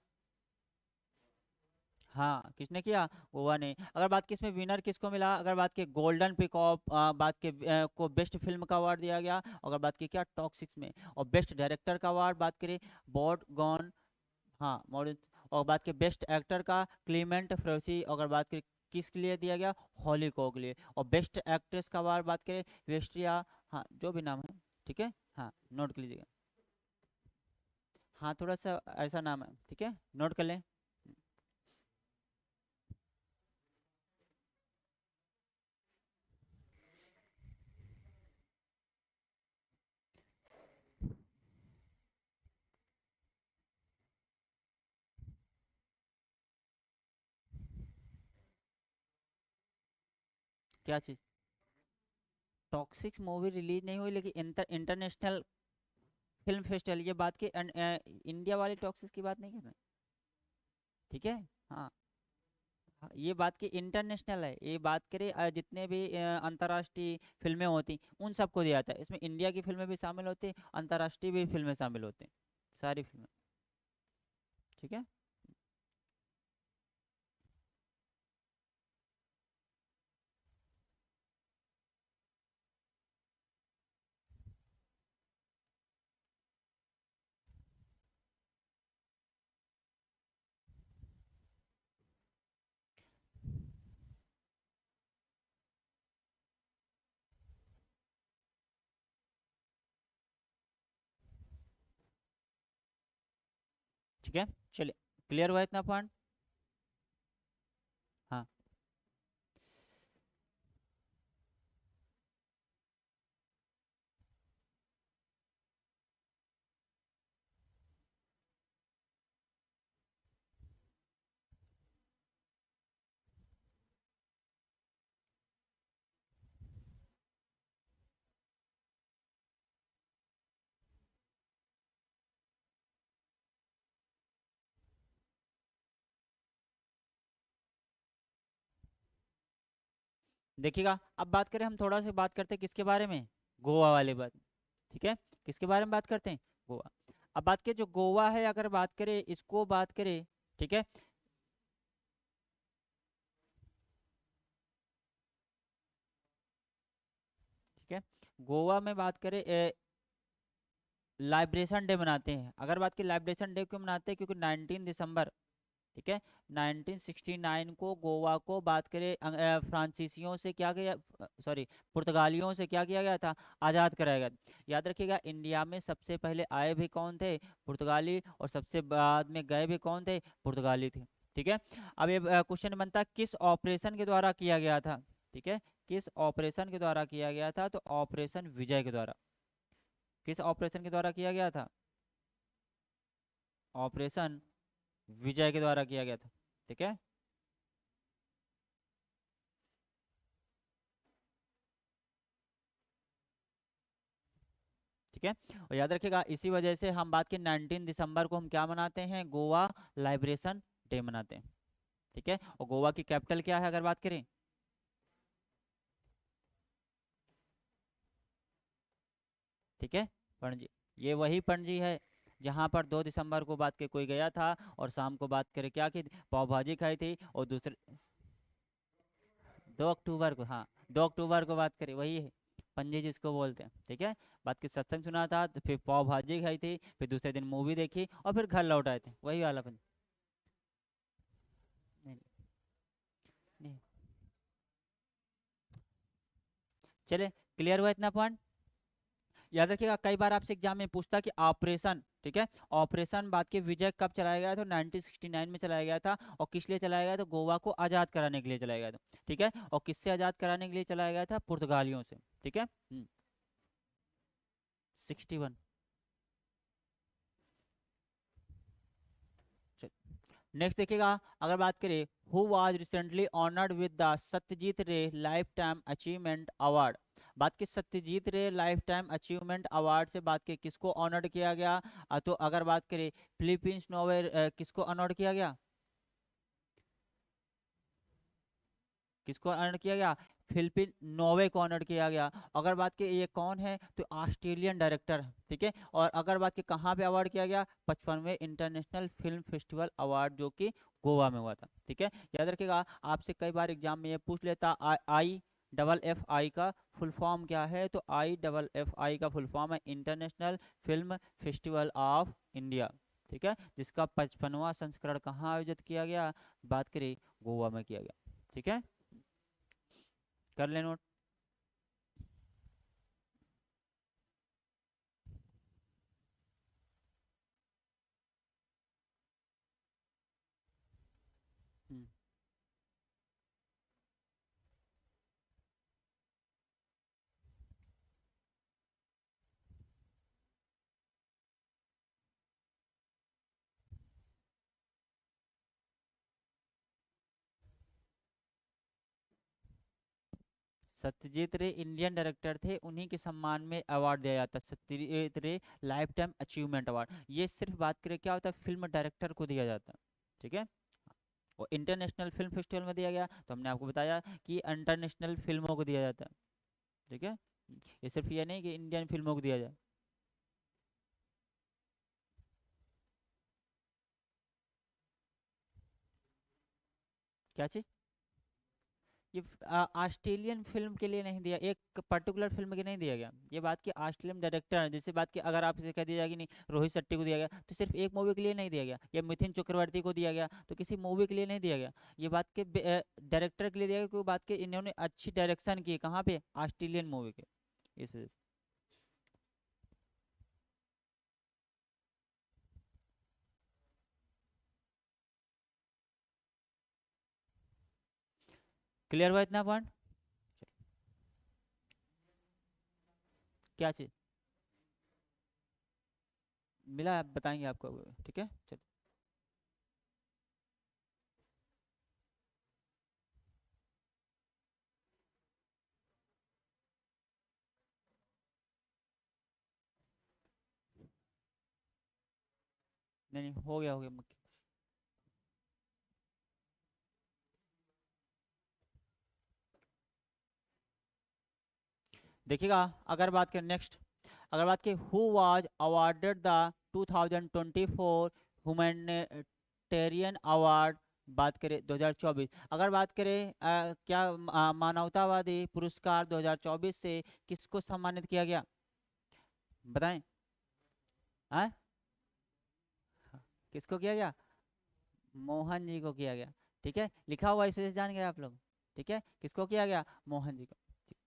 हाँ किसने किया, गोवा ने। अगर बात की इसमें विनर किसको मिला, अगर बात की गोल्डन पिकॉक बात के को बेस्ट फिल्म का अवार्ड दिया गया। अगर बात की क्या टॉक्सिक्स में। और बेस्ट डायरेक्टर का अवार्ड बात करें, बॉट गॉन, हाँ मॉडर्न। और बात की बेस्ट एक्टर का क्लीमेंट फ्रोसी। अगर बात करें किसके लिए दिया गया, हॉलीकॉक के लिए। और बेस्ट एक्ट्रेस का अवार्ड बात करें, वेस्ट्रिया, हाँ जो भी नाम है, ठीक है। हाँ नोट कर लीजिएगा। हाँ थोड़ा सा ऐसा नाम है, ठीक है, नोट कर लें। क्या चीज़, टॉक्सिक्स मूवी रिलीज नहीं हुई, लेकिन इंटरनेशनल फिल्म फेस्टिवल, ये बात की इंडिया वाली टॉक्सिक्स की बात नहीं कर रहे, ठीक है। हाँ हाँ, ये बात की इंटरनेशनल है। ये बात करें जितने भी अंतर्राष्ट्रीय फिल्में होती उन सबको दिया जाता है। इसमें इंडिया की फिल्में भी शामिल होती हैं, अंतर्राष्ट्रीय भी फिल्में शामिल होती हैं, सारी फिल्में, ठीक है। ठीक है चलिए, क्लियर हुआ इतना पॉइंट। हाँ देखिएगा, अब बात करें हम थोड़ा सा बात करते हैं किसके बारे में, गोवा वाले बात, ठीक है। किसके बारे में बात करते हैं, गोवा। अब बात करें जो गोवा है, अगर बात करें इसको बात करें, ठीक है, ठीक है। गोवा में बात करें लाइब्रेशन डे मनाते हैं। अगर बात की लाइब्रेशन डे क्यों मनाते हैं, क्योंकि 19 दिसंबर, ठीक है, 1969 को गोवा को बात करें फ्रांसीसियों से क्या किया, सॉरी, पुर्तगालियों से क्या किया गया था, आज़ाद कराया गया। याद रखिएगा, इंडिया में सबसे पहले आए भी कौन थे, पुर्तगाली, और सबसे बाद में गए भी कौन थे, पुर्तगाली थे। ठीक है। अब ये क्वेश्चन बनता है किस ऑपरेशन के द्वारा किया गया था, ठीक है, किस ऑपरेशन के द्वारा किया गया था, तो ऑपरेशन विजय के द्वारा। किस ऑपरेशन के द्वारा किया गया था, ऑपरेशन विजय के द्वारा किया गया था। ठीक है। ठीक है। और याद रखिएगा, इसी वजह से हम बात की 19 दिसंबर को हम क्या मनाते हैं, गोवा लाइब्रेशन डे मनाते हैं। ठीक है। और गोवा की कैपिटल क्या है अगर बात करें, ठीक है, पणजी। ये वही पणजी है जहाँ पर 2 दिसंबर को बात के कोई गया था और शाम को बात करे क्या की, पाव भाजी खाई थी, और दूसरे 2 अक्टूबर को, हाँ, 2 अक्टूबर को बात करें, वही है पंजी जिसको बोलते हैं। ठीक है। बात की सत्संग सुना था, तो फिर पाव भाजी खाई थी, फिर दूसरे दिन मूवी देखी, और फिर घर लौट आए थे, वही वाला पंजी। नहीं, नहीं। चले, क्लियर हुआ इतना पॉइंट। याद रखिएगा, कई बार आपसे एग्जाम में पूछता कि ऑपरेशन, ठीक है, ऑपरेशन बात के विजय कब चलाया गया था, 1969 में चलाया गया था, और किस लिए चलाया गया था, गोवा को आज़ाद कराने के लिए चलाया गया था। ठीक है। और किससे आज़ाद कराने के लिए चलाया गया था, पुर्तगालियों से। ठीक है। 61। नेक्स्ट देखिएगा, अगर बात करें who was recently honoured with the Satyajit रे लाइफ टाइम अचीवमेंट अवार्ड। बात की सत्यजीत रे लाइफ टाइम अचीवमेंट अवार्ड से बात की किसको ऑनर्ड किया गया, तो अगर बात करें फिलीपींस नोवे किसको ऑनर्ड किया गया, किसको ऑनर किया गया, फिलिपिन नोवे को ऑनर किया गया। अगर बात की ये कौन है, तो ऑस्ट्रेलियन डायरेक्टर है। ठीक है। और अगर बात की कहाँ पे अवार्ड किया गया, 55वें इंटरनेशनल फिल्म फेस्टिवल अवार्ड जो कि गोवा में हुआ था। ठीक है। याद रखिएगा, आपसे कई बार एग्जाम में ये पूछ लेता, आई डबल एफ आई का फुल फॉर्म क्या है, तो आई डबल एफ आई का फुल फॉर्म है international film festival of India. ठीक है। जिसका 55वां संस्करण कहाँ आयोजित किया गया, बात करें गोवा में किया गया। ठीक है। कर ले नोट। हम्म, सत्यजीत रे इंडियन डायरेक्टर थे, उन्हीं के सम्मान में अवार्ड दिया जाता है, सत्यजीत रे लाइफ टाइम अचीवमेंट अवार्ड। ये सिर्फ बात करें क्या होता है, फिल्म डायरेक्टर को दिया जाता है। ठीक है। और इंटरनेशनल फिल्म फेस्टिवल में दिया गया, तो हमने आपको बताया कि इंटरनेशनल फिल्मों को दिया जाता है। ठीक है। ये सिर्फ ये नहीं कि इंडियन फिल्मों को दिया जाए। क्या चीज़, ये ऑस्ट्रेलियन फिल्म के लिए नहीं दिया, एक पर्टिकुलर फिल्म के नहीं दिया गया। ये बात की ऑस्ट्रेलियन डायरेक्टर है, जैसे बात की अगर आप इसे कह दिया जाए कि नहीं रोहित शेट्टी को दिया गया, तो सिर्फ एक मूवी के लिए नहीं दिया गया, या मिथुन चक्रवर्ती को दिया गया तो किसी मूवी के लिए नहीं दिया गया। ये बात के डायरेक्टर के लिए दिया गया, क्योंकि बात के इन्होंने अच्छी डायरेक्शन की है, कहाँ पे, ऑस्ट्रेलियन मूवी के, इस वजह से। क्लियर हुआ इतना पॉइंट। क्या चीज़ मिला, आप बताएंगे आपको। ठीक है, चलो। नहीं नहीं, हो गया हो गया। देखिएगा, अगर बात करें नेक्स्ट, अगर बात की who was awarded the 2024 humanitarian award, बात करें 2024, अगर बात करें क्या मानवतावादी पुरस्कार 2024 से किसको सम्मानित किया गया, बताएं। हाँ, किसको किया गया? मोहन जी को किया गया। ठीक है, लिखा हुआ इस वजह से जान गए आप लोग। ठीक है, किसको किया गया? मोहन जी को। ठीक,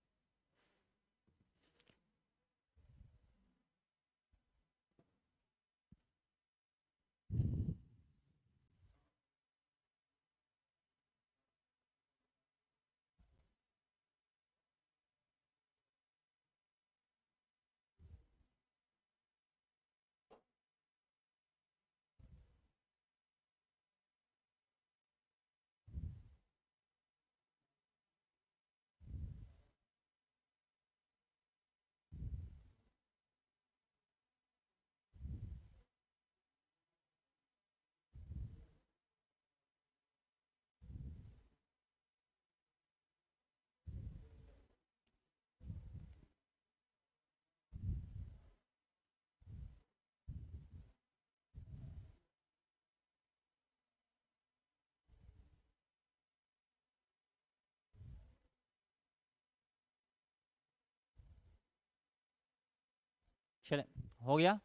चले, हो गया।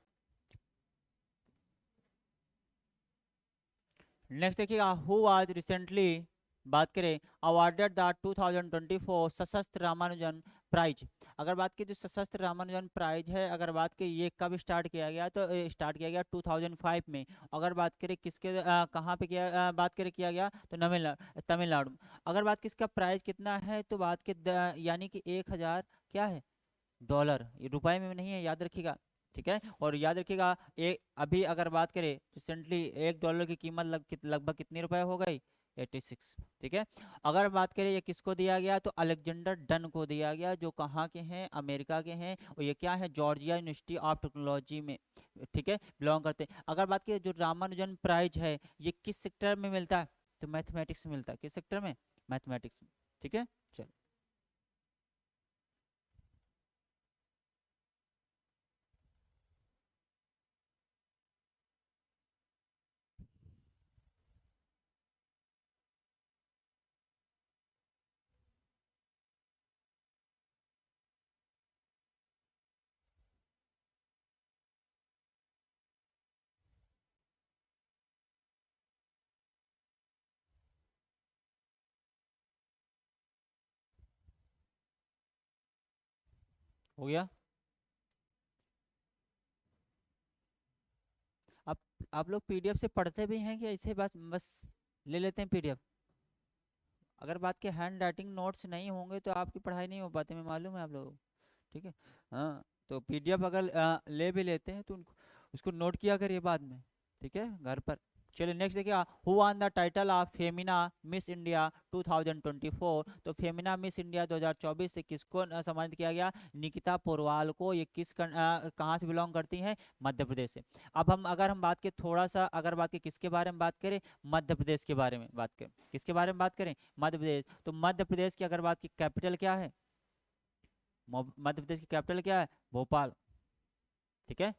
नेक्स्ट देखिएगा, हु आज रिसेंटली, बात करें, अवार्डेड द 2024 सशस्त्र रामानुजन प्राइज। अगर बात की जो सशस्त्र रामानुजन प्राइज है, अगर बात की ये कब स्टार्ट किया गया, तो स्टार्ट किया गया 2005 में। अगर बात करें किसके कहाँ पे किया, बात करें किया गया, तो तमिलनाडु में। अगर बात की इसका प्राइस कितना है, तो बात के यानी कि 1,000 क्या है, डॉलर, ये रुपए में नहीं है, याद रखिएगा। ठीक है, और याद रखिएगा, एक अभी अगर बात करें रिसेंटली, $1 की कीमत लगभग कितनी रुपए हो गई? 86। ठीक है, अगर बात करें ये किसको दिया गया, तो अलेक्जेंडर डन को दिया गया, जो कहाँ के हैं, अमेरिका के हैं, और ये क्या है, जॉर्जिया यूनिवर्सिटी ऑफ टेक्नोलॉजी में, ठीक है, बिलोंग करते हैं। अगर बात करें जो रामानुजन प्राइज है, ये किस सेक्टर में मिलता है? तो मैथमेटिक्स में मिलता है। किस सेक्टर में? मैथमेटिक्स में। ठीक है, चलो, हो गया। आप आप लोग पीडीएफ से पढ़ते भी हैं कि ऐसे बस बस ले लेते हैं पीडीएफ? अगर बात के हैंड राइटिंग नोट्स नहीं होंगे तो आपकी पढ़ाई नहीं हो पाती, मैं मालूम है आप लोगों को। ठीक है, हाँ, तो पीडीएफ अगर ले भी लेते हैं तो उनको उसको नोट किया करिए बाद में। ठीक है, घर पर। चलिए नेक्स्ट देखिए, who one the title of Femina miss India 2024। तो फेमिना मिस इंडिया 2024 से किसको सम्मानित किया गया? निकिता पोरवाल को। ये कहाँ से बिलोंग करती हैं? मध्य प्रदेश से। अब हम अगर हम बात करें थोड़ा सा, अगर बात करें किसके बारे में बात करें, मध्य प्रदेश के बारे में बात करें, किसके बारे में बात करें? मध्य प्रदेश। तो मध्य प्रदेश की अगर बात की कैपिटल क्या है? मध्य प्रदेश की कैपिटल क्या है? भोपाल। ठीक है,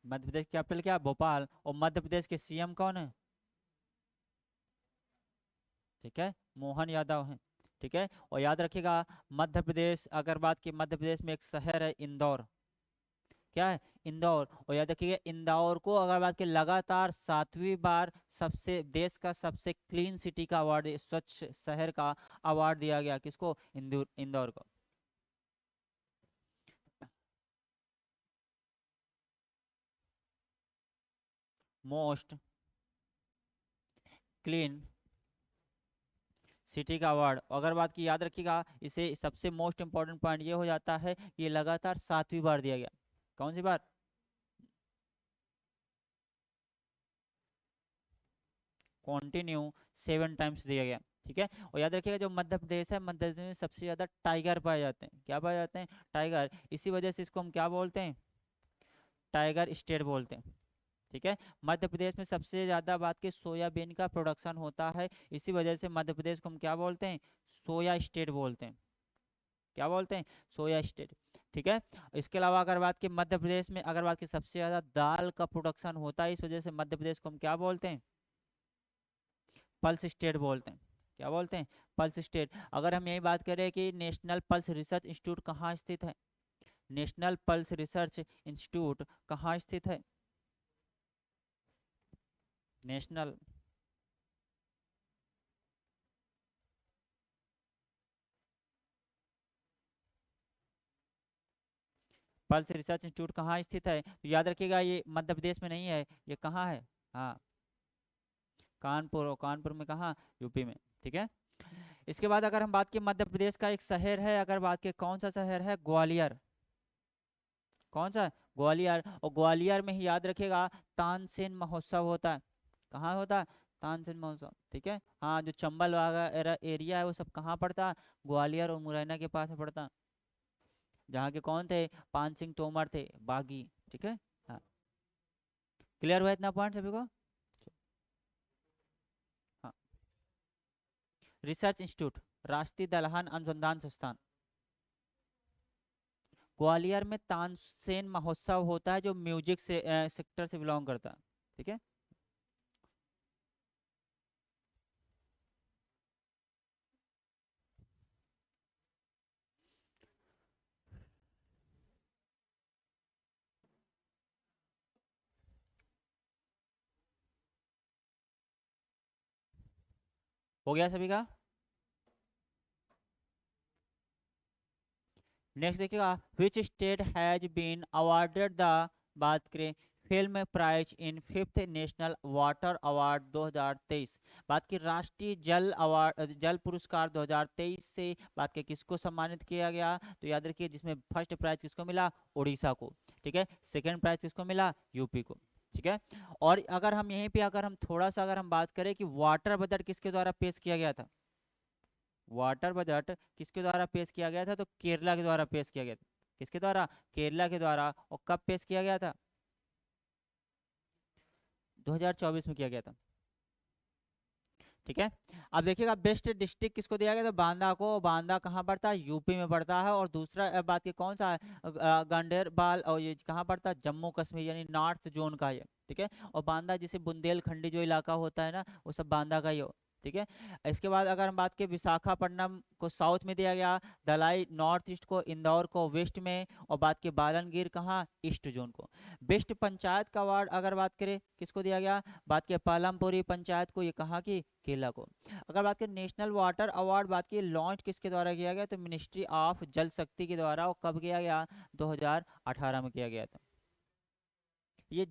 मध्य प्रदेश की कैपिटल क्या है? भोपाल। और मध्य प्रदेश के सीएम कौन है? ठीक है, मोहन यादव हैं। ठीक है, और याद रखिएगा, मध्य प्रदेश अगर बात की, मध्य प्रदेश में एक शहर है इंदौर। क्या है? इंदौर। और याद रखिएगा, इंदौर को अगर बात की लगातार 7वीं बार सबसे देश का सबसे क्लीन सिटी का अवार्ड, स्वच्छ शहर का अवार्ड दिया गया। किसको? इंदौर, इंदौर को। मोस्ट क्लीन सिटी का अवार्ड। अगर बात की, याद रखिएगा, इसे सबसे मोस्ट इंपॉर्टेंट पॉइंट ये हो जाता है कि ये लगातार 7वीं बार दिया गया। कौन सी बार? कॉन्टिन्यू 7 टाइम्स दिया गया। ठीक है, और याद रखिएगा, जो मध्य प्रदेश है, मध्य प्रदेश में सबसे ज्यादा टाइगर पाए जाते हैं। क्या पाए जाते हैं? टाइगर। इसी वजह से इसको हम क्या बोलते हैं? टाइगर स्टेट बोलते हैं। ठीक है, मध्य प्रदेश में सबसे ज्यादा बात की सोयाबीन का प्रोडक्शन होता है। इसी वजह से मध्य प्रदेश को हम क्या बोलते हैं? सोया स्टेट बोलते हैं। क्या बोलते हैं? Soya state. ठीक है, इसके अलावा अगर बात की, मध्य प्रदेश में अगर बात की सबसे ज्यादा दाल का प्रोडक्शन होता है, इस वजह से मध्य प्रदेश को हम क्या बोलते हैं? पल्स स्टेट बोलते हैं। क्या बोलते हैं, पल्स स्टेट। अगर हम यही बात करें कि नेशनल पल्स रिसर्च इंस्टीट्यूट कहाँ स्थित है, नेशनल पल्स रिसर्च इंस्टीट्यूट कहाँ स्थित है, नेशनल पल्स रिसर्च इंस्टीट्यूट कहाँ स्थित है, तो याद रखिएगा ये मध्य प्रदेश में नहीं है, ये कहाँ है, हाँ कानपुर, और कानपुर में कहाँ, यूपी में, ठीक है। इसके बाद अगर हम बात की मध्य प्रदेश का एक शहर है, अगर बात की कौन सा शहर है, ग्वालियर, कौन सा, ग्वालियर। और ग्वालियर में ही याद रखिएगा तानसेन महोत्सव होता है, कहाँ होता है, तानसेन महोत्सव, ठीक है। हाँ जो चंबल वगैरह एरिया है वो सब कहाँ पड़ता है, ग्वालियर और मुरैना के पास में पड़ता है, जहाँ के कौन थे, पान सिंह तोमर थे बागी, ठीक है। हाँ क्लियर हुआ इतना पॉइंट सभी को। हाँ रिसर्च इंस्टीट्यूट, राष्ट्रीय दलहन अनुसंधान संस्थान, ग्वालियर में तानसेन महोत्सव होता है जो म्यूजिक से सेक्टर से बिलोंग करता है, ठीक है। हो गया सभी का। नेक्स्ट देखिएगा, which state has been awarded the, बात करें film prize in fifth national water award 2023, बात की राष्ट्रीय जल अवार्ड जल पुरस्कार 2023 से बात की किसको सम्मानित किया गया, तो याद रखिए जिसमें फर्स्ट प्राइज किसको मिला, उड़ीसा को, ठीक है। सेकंड प्राइज किसको मिला, यूपी को, ठीक है। और अगर हम यहीं पे अगर हम थोड़ा सा अगर हम बात करें कि वाटर बजट किसके द्वारा पेश किया गया था, वाटर बजट किसके द्वारा पेश किया गया था, तो केरला के द्वारा पेश किया गया था, किसके द्वारा, केरला के द्वारा। और कब पेश किया गया था, 2024 में किया गया था, ठीक है। अब देखिएगा बेस्ट डिस्ट्रिक्ट किसको दिया गया था, बांदा को, बांदा कहाँ पड़ता है, यूपी में पड़ता है। और दूसरा बात की कौन सा है, गंडेरबाल, और ये कहाँ पड़ता है, जम्मू कश्मीर यानी नॉर्थ जोन का ये, ठीक है। और बांदा जिसे बुंदेलखंडी जो इलाका होता है ना वो सब बांदा का ही हो, ठीक है। इसके बाद अगर हम बात करें विशाखापट्टनम को साउथ में दिया गया, दलाई नॉर्थ ईस्ट को, इंदौर को वेस्ट में, और बात की बालनगीर कहाँ, ईस्ट जोन को। बेस्ट पंचायत का अवार्ड अगर बात करें किसको दिया गया, बात की पालमपुरी पंचायत को, ये कहाँ की, केला को। अगर बात करें नेशनल वाटर अवार्ड, बात की लॉन्च किसके द्वारा किया गया, तो मिनिस्ट्री ऑफ जल शक्ति के द्वारा। और कब किया गया, 2018 में किया गया था। ये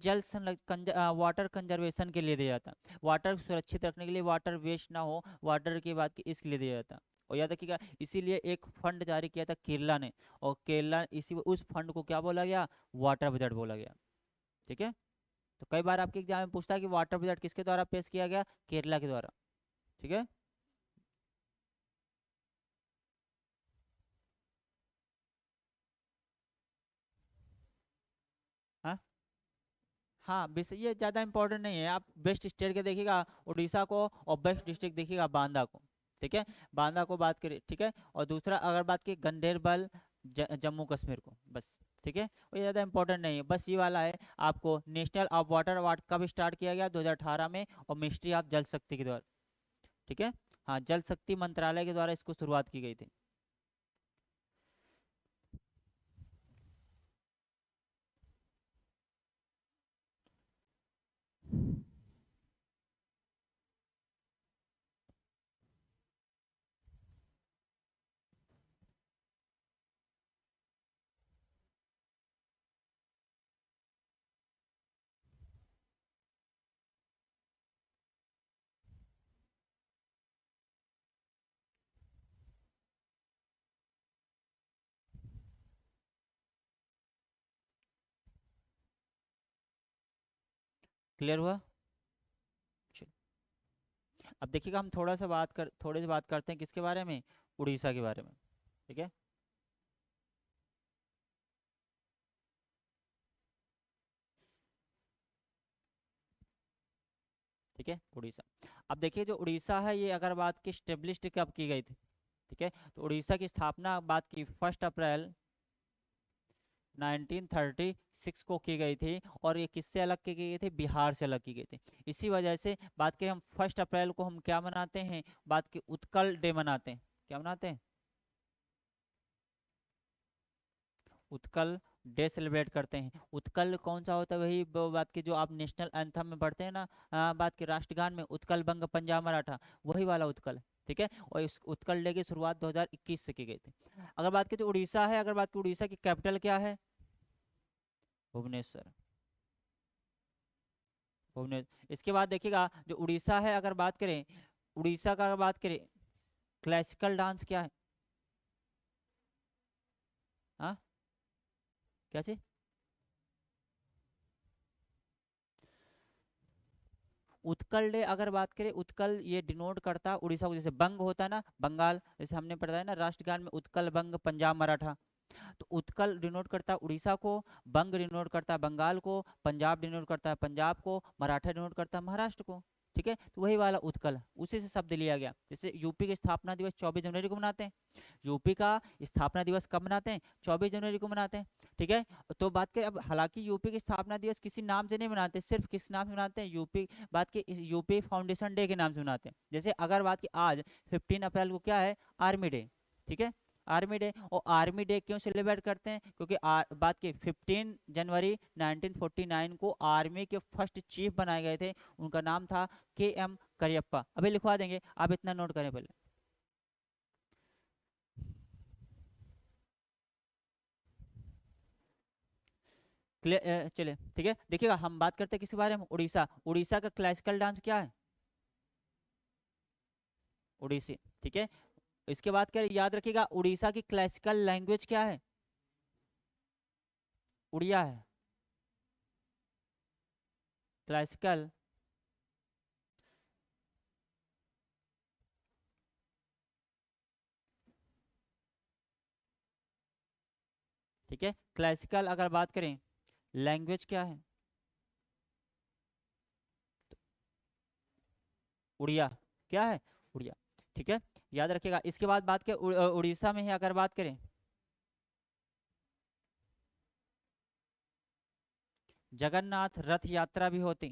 वाटर कंजर्वेशन के लिए दिया जाता है, वाटर सुरक्षित रखने के लिए, वाटर वेस्ट ना हो, वाटर की बात की इसके लिए दिया जाता है। और याद रखिएगा इसीलिए एक फंड जारी किया था केरला ने, और केरला इसी उस फंड को क्या बोला गया, वाटर बजट बोला गया, ठीक है। तो कई बार आपके एग्जाम में पूछता है कि वाटर बजट किसके द्वारा पेश किया गया, केरला के द्वारा, ठीक है। हाँ हाँ ये ज़्यादा इंपॉर्टेंट नहीं है, आप बेस्ट स्टेट के देखिएगा उड़ीसा को, और बेस्ट डिस्ट्रिक्ट देखिएगा बांदा को, ठीक है। बांदा को बात करिए, ठीक है। और दूसरा अगर बात की गंडेरबल, जम्मू कश्मीर को, बस, ठीक है। वो ज़्यादा इंपॉर्टेंट नहीं है, बस ये वाला है आपको, नेशनल ऑफ वाटर अवार्ड कब स्टार्ट किया गया, 2018 में, और मिनिस्ट्री ऑफ जल शक्ति के द्वारा, ठीक है। हाँ जल शक्ति मंत्रालय के द्वारा इसको शुरुआत की गई थी। क्लियर हुआ। चलिए, अब देखिएगा हम थोड़े से बात करते हैं किसके बारे में, उड़ीसा के बारे में, ठीक है। ठीक है उड़ीसा। अब देखिए जो उड़ीसा है ये अगर बात की स्टेब्लिश्ड कब की गई थी, ठीक है। तो उड़ीसा की स्थापना बात की 1 अप्रैल 1936 को की गई थी, और ये किससे अलग की गई थी? बिहार से अलग की गई थी। इसी वजह से बात करें हम 1 अप्रैल को हम क्या मनाते हैं? बात की उत्कल डे मनाते हैं। क्या मनाते हैं? उत्कल डे सेलिब्रेट करते हैं। उत्कल कौन सा होता है? वही बात की जो आप नेशनल एंथम में पढ़ते हैं ना, बात की राष्ट्रगान में, उत्कल बंग पंजाब मराठा, वही वाला उत्कल है। ठीक है, और इस उत्कल डे की शुरुआत 2021 से की गई थी। अगर बात की तो उड़ीसा है, अगर बात की उड़ीसा की कैपिटल क्या है? भुवनेश्वर। भुवनेश्वर। इसके बाद देखिएगा जो उड़ीसा है, अगर बात करें उड़ीसा का, अगर बात करें क्लासिकल डांस क्या है? हाँ, क्या चीज? उत्कल डे अगर बात करें, उत्कल ये डिनोट करता है उड़ीसा को। जैसे बंग होता है ना, बंगाल, जैसे हमने पढ़ा है ना राष्ट्रगान में, उत्कल बंग पंजाब मराठा। तो उत्कल डिनोट करता है उड़ीसा को, बंग डिनोट करता है बंगाल को, पंजाब डिनोट करता है पंजाब को, मराठा डिनोट करता है महाराष्ट्र को। ठीक है, तो वही वाला उत्कल, उसी से शब्द लिया गया। जैसे यूपी का स्थापना दिवस 24 जनवरी को मनाते हैं। यूपी का स्थापना दिवस कब मनाते हैं? 24 जनवरी को मनाते हैं। ठीक है, तो बात करें अब, हालांकि यूपी की स्थापना दिवस किसी नाम से नहीं मनाते, सिर्फ किस नाम से मनाते हैं? यूपी, बात की यूपी फाउंडेशन डे के नाम से मनाते हैं। जैसे अगर बात की आज 15 अप्रैल को क्या है? Army day. ठीक है, आर्मी डे। और आर्मी डे क्यों सेलिब्रेट करते हैं? क्योंकि बात की 15 जनवरी 1949 को आर्मी के फर्स्ट चीफ बनाए गए थे, उनका नाम था KM करियप्पा। अभी लिखवा देंगे, आप इतना नोट करें पहले। चलिए ठीक है, देखिएगा हम बात करते हैं किसी बारे में, उड़ीसा। उड़ीसा का क्लासिकल डांस क्या है? उड़ीसी। ठीक है, इसके बाद क्या याद रखिएगा, उड़ीसा की क्लासिकल लैंग्वेज क्या है? उड़िया है क्लासिकल। ठीक है, क्लासिकल अगर बात करें लैंग्वेज क्या है? उड़िया। क्या है? उड़िया। ठीक है, याद रखिएगा। इसके बाद बात करें उड़ीसा में ही अगर बात करें, जगन्नाथ रथ यात्रा भी होती।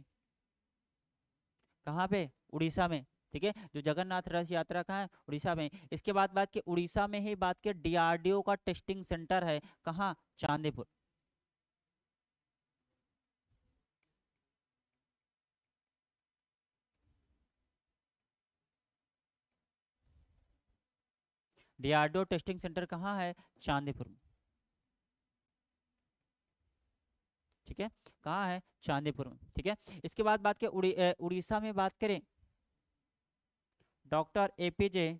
कहाँ पे? उड़ीसा में। ठीक है, जो जगन्नाथ रथ यात्रा कहाँ है? उड़ीसा में। इसके बाद बात की उड़ीसा में ही बात के DRDO का टेस्टिंग सेंटर है, कहाँ? चांदीपुर। DRDO टेस्टिंग सेंटर कहाँ है? चांदीपुर में। ठीक है, कहाँ है? चांदीपुर में। ठीक है, इसके बाद बात के उड़ीसा में बात करें, doctor APJ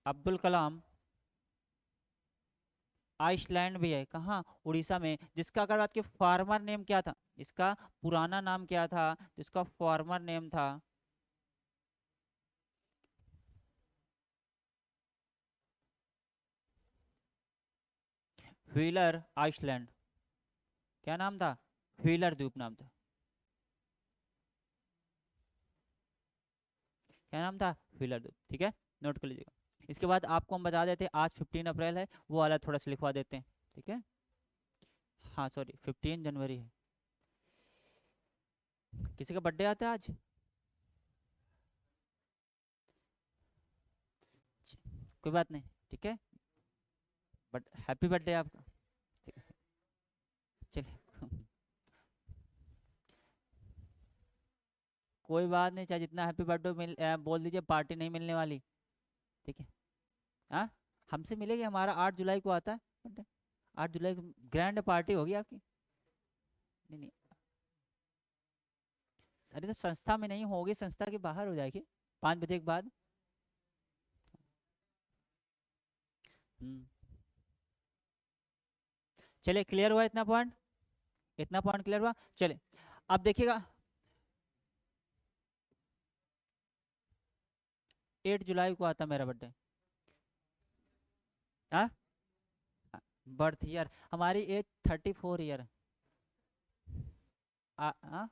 Abdul Kalam Iceland भी है, कहाँ? उड़ीसा में। जिसका अगर बात की फार्मर नेम क्या था? इसका पुराना नाम क्या था? जिसका फार्मर नेम था व्हीलर आइसलैंड। क्या नाम था? व्हीलर द्वीप नाम था। क्या नाम था? व्हीलर द्वीप। ठीक है, नोट कर लीजिएगा। इसके बाद आपको हम बता देते हैं, आज 15 अप्रैल है, वो वाला थोड़ा सा लिखवा देते हैं। ठीक है, हाँ सॉरी, 15 जनवरी है। किसी का बर्थडे आता है आज? कोई बात नहीं, ठीक है, बट हैप्पी बर्थडे आपका। ठीक है, चलिए कोई बात नहीं, चाहे जितना हैप्पी बर्थडे बोल दीजिए, पार्टी नहीं मिलने वाली। ठीक है, हाँ, हमसे मिलेगी, हमारा 8 जुलाई को आता है बर्थडे। 8 जुलाई को ग्रैंड पार्टी होगी आपकी। नहीं नहीं, अरे तो संस्था में नहीं होगी, संस्था के बाहर हो जाएगी, 5 बजे के बाद। हम्म, चलिए क्लियर हुआ इतना पॉइंट? इतना पॉइंट क्लियर हुआ, चलिए। अब देखिएगा, 8 जुलाई को आता मेरा बर्थडे। हाँ, बर्थ ईयर हमारी एज 34 ईयर। हाँ,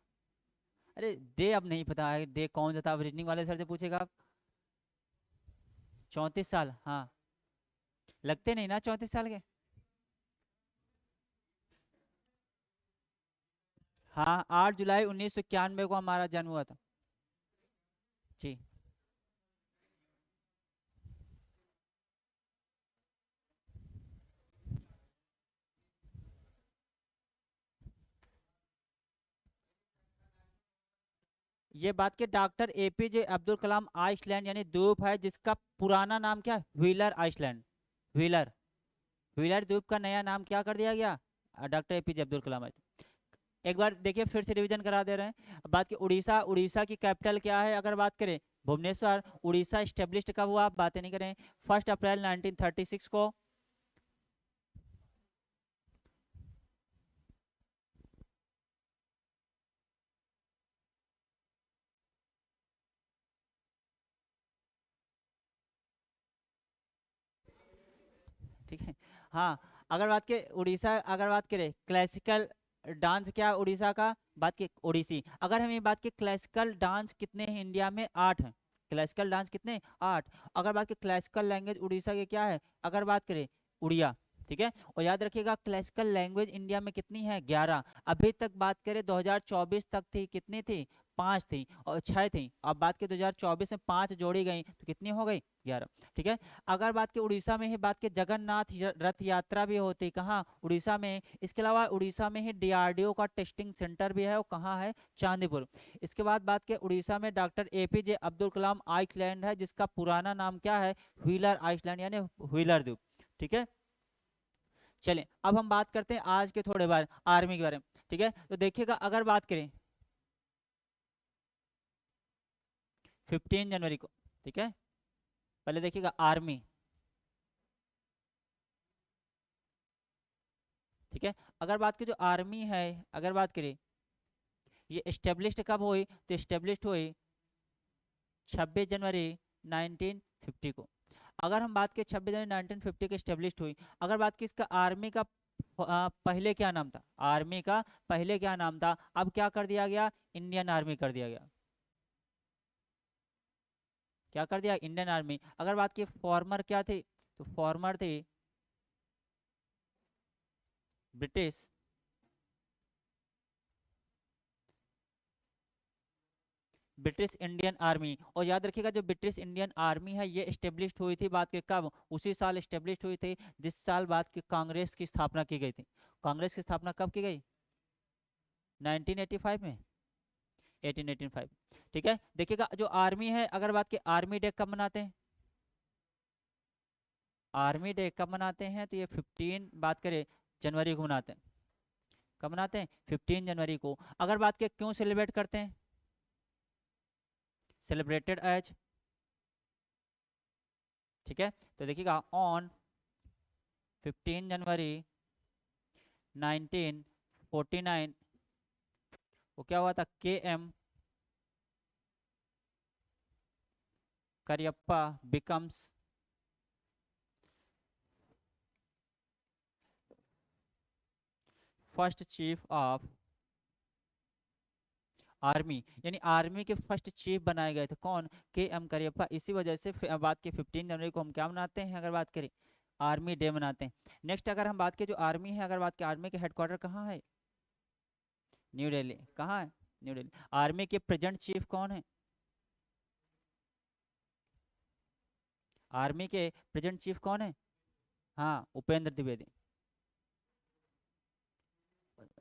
अरे डे अब नहीं पता है, डे कौन सा था, अब रीजनिंग वाले सर से पूछेगा आप। 34 साल, हाँ। लगते नहीं ना 34 साल के। हाँ, 8 जुलाई 1991 को हमारा जन्म हुआ था। जी। ये बात के doctor APJ Abdul Kalam Iceland यानी द्वीप है जिसका पुराना नाम क्या है? Wheeler Iceland. व्हीलर। व्हीलर द्वीप का नया नाम क्या कर दिया गया? Doctor APJ Abdul Kalam Iceland. एक बार देखिए फिर से रिवीजन करा दे रहे हैं। अब बात की उड़ीसा, उड़ीसा की कैपिटल क्या है अगर बात करें? भुवनेश्वर। उड़ीसा स्टेब्लिश्ड कब हुआ? आप बातें नहीं करें। 1 अप्रैल 1936 को। ठीक है। हाँ, अगर बात के उड़ीसा, अगर बात करें क्लासिकल डांस क्या है उड़ीसा का? बात की ओडिसी। अगर हम ये बात की क्लासिकल डांस कितने हैं इंडिया में? 8 हैं। क्लासिकल डांस कितने? 8। अगर बात की क्लासिकल लैंग्वेज उड़ीसा के क्या है अगर बात करें? उड़िया। ठीक है। और याद रखिएगा क्लासिकल लैंग्वेज इंडिया में कितनी है? 11। अभी तक बात करें 2024 तक थी, कितनी थी? 5 थी और 6 थी। अब बात की 2024 में 5 जोड़ी गई तो कितनी हो गई? 11। ठीक है। अगर बात की उड़ीसा में ही बात की जगन्नाथ रथ यात्रा भी होती कहाँ? उड़ीसा में। इसके अलावा उड़ीसा में ही डीआरडीओ का टेस्टिंग सेंटर भी है, वो कहाँ है? चांदीपुर। इसके बाद बात की उड़ीसा में doctor APJ Abdul Kalam Iceland है जिसका पुराना नाम क्या है? व्हीलर आइसलैंड यानी व्हीलर द्वीप। ठीक है। चलिए अब हम बात करते हैं आज के थोड़े बार आर्मी के बारे में। ठीक है, तो देखिएगा अगर बात करें 15 जनवरी को। ठीक है। पहले देखिएगा आर्मी। ठीक है। अगर बात की जो आर्मी है अगर बात करें ये एस्टेब्लिश्ड कब हुई? तो एस्टेब्लिश्ड हुई 26 जनवरी 1950 को। अगर हम बात करें 26 जनवरी 1950 को एस्टेब्लिश्ड हुई। अगर बात की इसका आर्मी का पहले क्या नाम था? आर्मी का पहले क्या नाम था? अब क्या कर दिया गया? इंडियन आर्मी कर दिया गया। क्या कर दिया? Indian army. अगर बात की फॉर्मर क्या थे? तो फॉर्मर थे ब्रिटिश ब्रिटिश इंडियन आर्मी। और याद रखिएगा जो ब्रिटिश इंडियन आर्मी है ये स्टेब्लिश्ड हुई थी बात के कब? उसी साल स्टेब्लिश्ड हुई थी जिस साल बात की कांग्रेस की स्थापना की गई थी। कांग्रेस की स्थापना कब की गई? 1985 में। 1885। ठीक है। देखिएगा जो आर्मी है अगर बात की आर्मी डे कब मनाते हैं? आर्मी डे कब मनाते हैं? तो ये 15 जनवरी को मनाते हैं। कब मनाते हैं? 15 जनवरी को। अगर बात की क्यों सेलिब्रेट करते हैं? Celebrated as. ठीक है। तो देखिएगा ऑन 15 जनवरी 1949 वो क्या हुआ था? K M Cariappa becomes first chief of army. यानी आर्मी के फर्स्ट चीफ बनाए गए थे कौन? के एम करियप्पा। इसी वजह से बात की 15 जनवरी को हम क्या मनाते हैं अगर बात करें? आर्मी डे मनाते हैं। नेक्स्ट अगर हम बात करें जो आर्मी है अगर बात की आर्मी के हेडक्वार्टर कहाँ है? न्यू दिल्ली। कहाँ है? न्यू दिल्ली। आर्मी के प्रेजेंट चीफ कौन है? आर्मी के प्रेजेंट चीफ कौन है? हाँ, उपेंद्र द्विवेदी।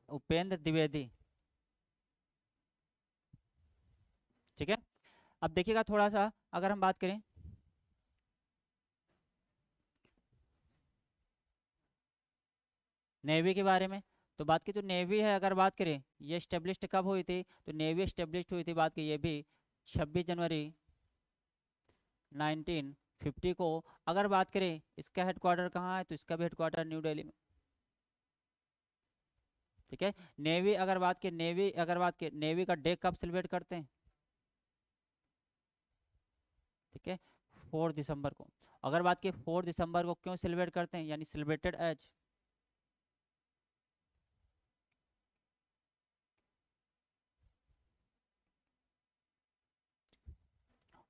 उपेंद्र द्विवेदी। ठीक है। अब देखिएगा थोड़ा सा अगर हम बात करें नेवी के बारे में। तो बात की जो नेवी है अगर बात करें ये स्टेब्लिश्ड कब हुई थी? तो नेवी स्टेब्लिश्ड हुई थी बात की ये भी 26 जनवरी 1950 को। अगर बात करें इसका हेडक्वार्टर कहाँ है? तो इसका भी हेडक्वार्टर न्यू दिल्ली में। ठीक है। नेवी अगर बात की नेवी का डे कब सेलिब्रेट करते हैं? ठीक है। 4 दिसंबर को। अगर बात की 4 दिसंबर को क्यों सेलिब्रेट करते हैं यानी celebrated as?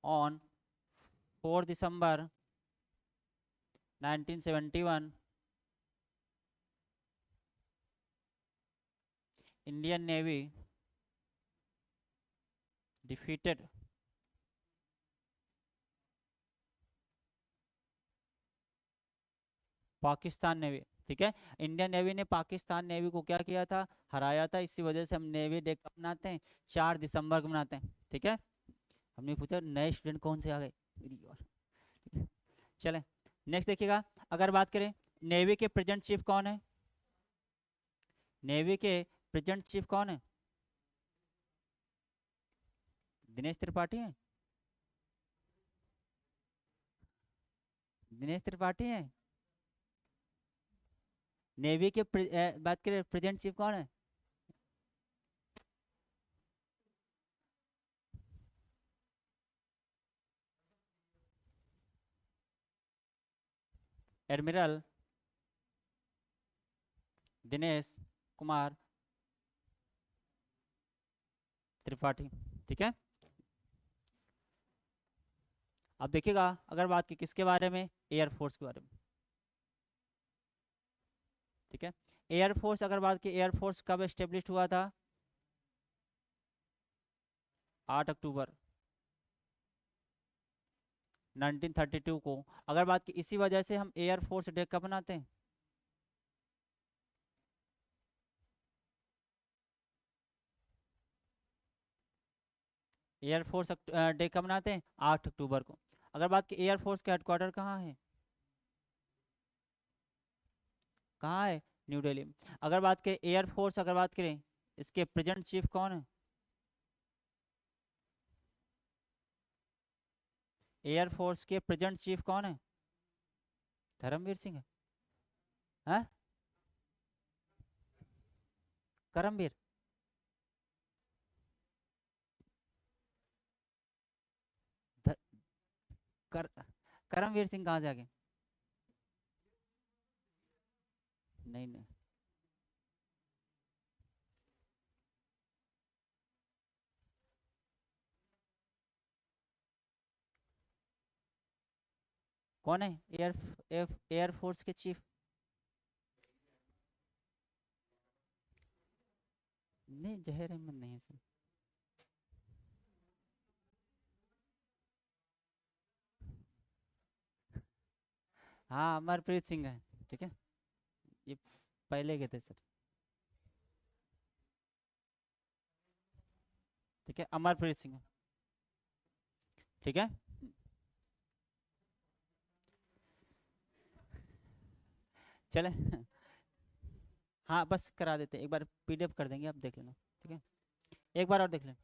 On 4 December 1971 Indian navy defeated Pakistan navy. ठीक है, इंडियन नेवी ने पाकिस्तान नेवी को क्या किया था, हराया था। इसी वजह से हम नेवी डे कब मनाते हैं, 4 दिसंबर को मनाते हैं। ठीक है, हमने पूछा नए स्टूडेंट कौन से आ गए। चले नेक्स्ट देखिएगा, अगर बात करें नेवी के प्रेजेंट चीफ कौन है, नेवी के प्रेजेंट चीफ कौन है, दिनेश त्रिपाठी है, दिनेश त्रिपाठी है। नेवी के बात करें प्रेजेंट चीफ कौन है, एडमिरल दिनेश कुमार त्रिपाठी। ठीक है, अब देखिएगा अगर बात की किसके बारे में, एयरफोर्स के बारे में। ठीक है, एयरफोर्स अगर बात की, एयरफोर्स कब एस्टेब्लिश हुआ था, 8 अक्टूबर 1932 को। अगर बात की इसी वजह से हम एयरफोर्स डे कब मनाते हैं, एयरफोर्स डे कब मनाते हैं, 8 अक्टूबर को। अगर बात की एयरफोर्स का हेडक्वार्टर कहाँ है, कहाँ है, न्यू दिल्ली में। अगर बात करें एयरफोर्स, अगर बात करें इसके प्रेजेंट चीफ कौन है, एयरफोर्स के प्रेजेंट चीफ कौन है, धर्मवीर सिंह है, हाँ? करमवीर, ध- कर, करमवीर सिंह कहाँ से आ गए, नहीं नहीं, कौन है एयरफोर्स के चीफ, नहीं जहीर अहमद नहीं है सर। हाँ अमरप्रीत सिंह है। ठीक है, ये पहले के थे सर। ठीक है, अमरप्रीत सिंह। ठीक है, चले। हाँ बस करा देते, एक बार पीडीएफ कर देंगे, आप देख लेना। ठीक है, एक बार और देख लें,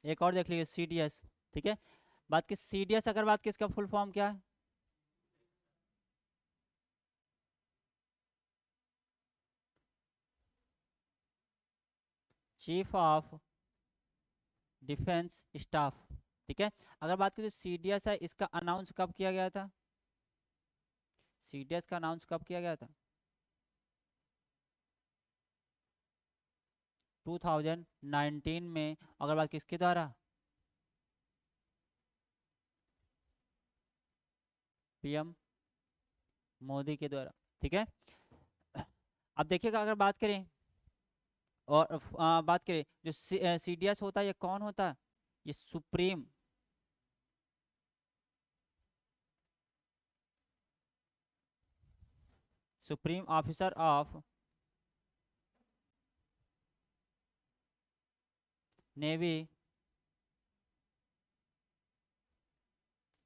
एक और देख लीजिए, सीडीएस। ठीक है, बात की सीडीएस अगर बात की इसका फुल फॉर्म क्या है, चीफ ऑफ डिफेंस स्टाफ। ठीक है, अगर बात की जो सीडीएस है इसका अनाउंस कब किया गया था, सीडीएस का अनाउंस कब किया गया था, 2019 में। अगर बात किसके द्वारा, पीएम मोदी के द्वारा। ठीक है, अब देखिएगा अगर बात करें और बात करें जो सीडीएस होता है ये कौन होता है, ये supreme officer of navy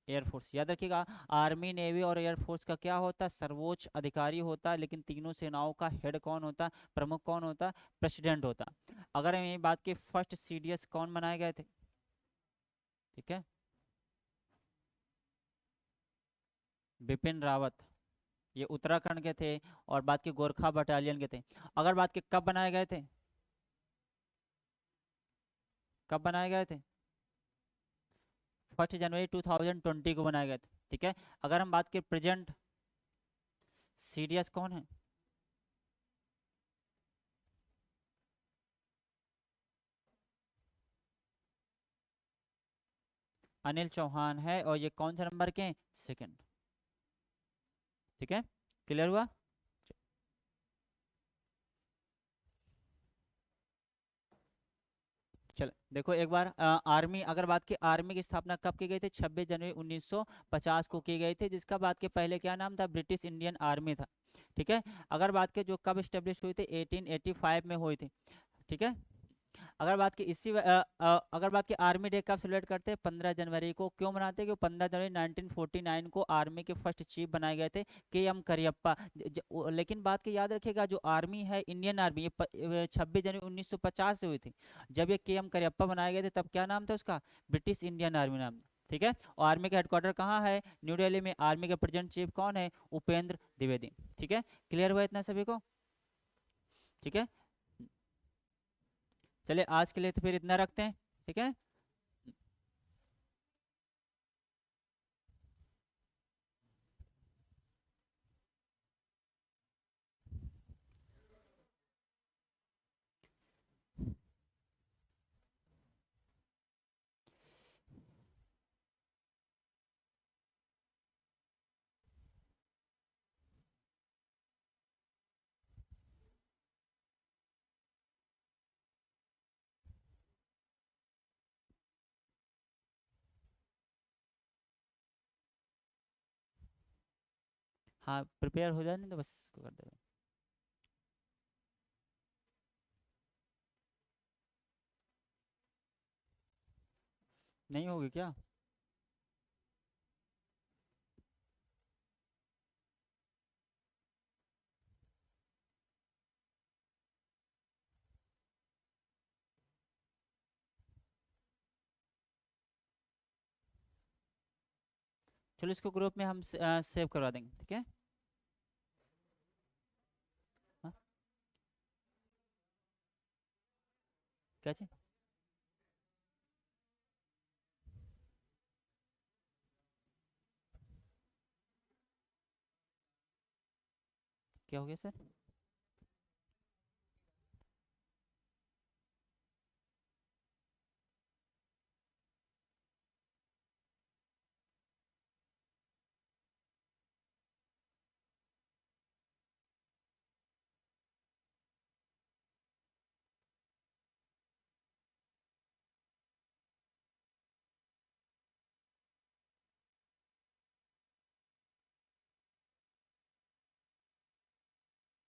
air force. याद रखिएगा, आर्मी नेवी और एयरफोर्स का क्या होता है, सर्वोच्च अधिकारी होता है। लेकिन तीनों सेनाओं का हेड कौन होता है, प्रमुख कौन होता है, प्रेसिडेंट होता है। अगर हम ये बात की फर्स्ट सीडीएस कौन बनाए गए थे, ठीक है, बिपिन रावत, ये उत्तराखंड के थे और बात की गोरखा बटालियन के थे। अगर बात की कब बनाए गए थे, कब बनाए गए थे, 1 जनवरी 2020 को बनाए गए थे। ठीक है, अगर हम बात करें प्रेजेंट सीडीएस कौन है, अनिल चौहान है, और ये कौन सा नंबर के हैं? सेकंड। ठीक है, क्लियर हुआ? चलो देखो एक बार, आर्मी अगर बात की, आर्मी की स्थापना कब की गई थी? 26 जनवरी 1950 को की गई थी, जिसका बात के पहले क्या नाम था? ब्रिटिश इंडियन आर्मी था। ठीक है। अगर बात की जो कब स्टेब्लिश हुई थी, 1885 में हुई थी। ठीक है। अगर बात की अगर बात की आर्मी डे कब सेलिब्रेट करते हैं? 15 जनवरी को। क्यों मनाते हैं? क्योंकि 15 जनवरी 1949 को आर्मी के फर्स्ट चीफ बनाए गए थे, के एम करियप्पा। लेकिन बात की याद रखिएगा, जो आर्मी है, इंडियन आर्मी, ये 26 जनवरी 1950 से हुई थी। जब ये के एम करियप्पा बनाए गए थे, तब क्या नाम था उसका? ब्रिटिश इंडियन आर्मी नाम था। ठीक है। और आर्मी का हेडक्वार्टर कहाँ है? न्यू दिल्ली में। आर्मी के प्रेजेंट चीफ कौन है? उपेंद्र द्विवेदी। ठीक है, क्लियर हुआ इतना सभी को? ठीक है, चलिए आज के लिए तो फिर इतना रखते हैं। ठीक है। हाँ, प्रिपेयर हो जाए, नहीं तो बस कर दे। नहीं होगी क्या? चलो इसको ग्रुप में हम सेव करवा देंगे। ठीक है। हाँ, क्या चीज? क्या हो गया सर?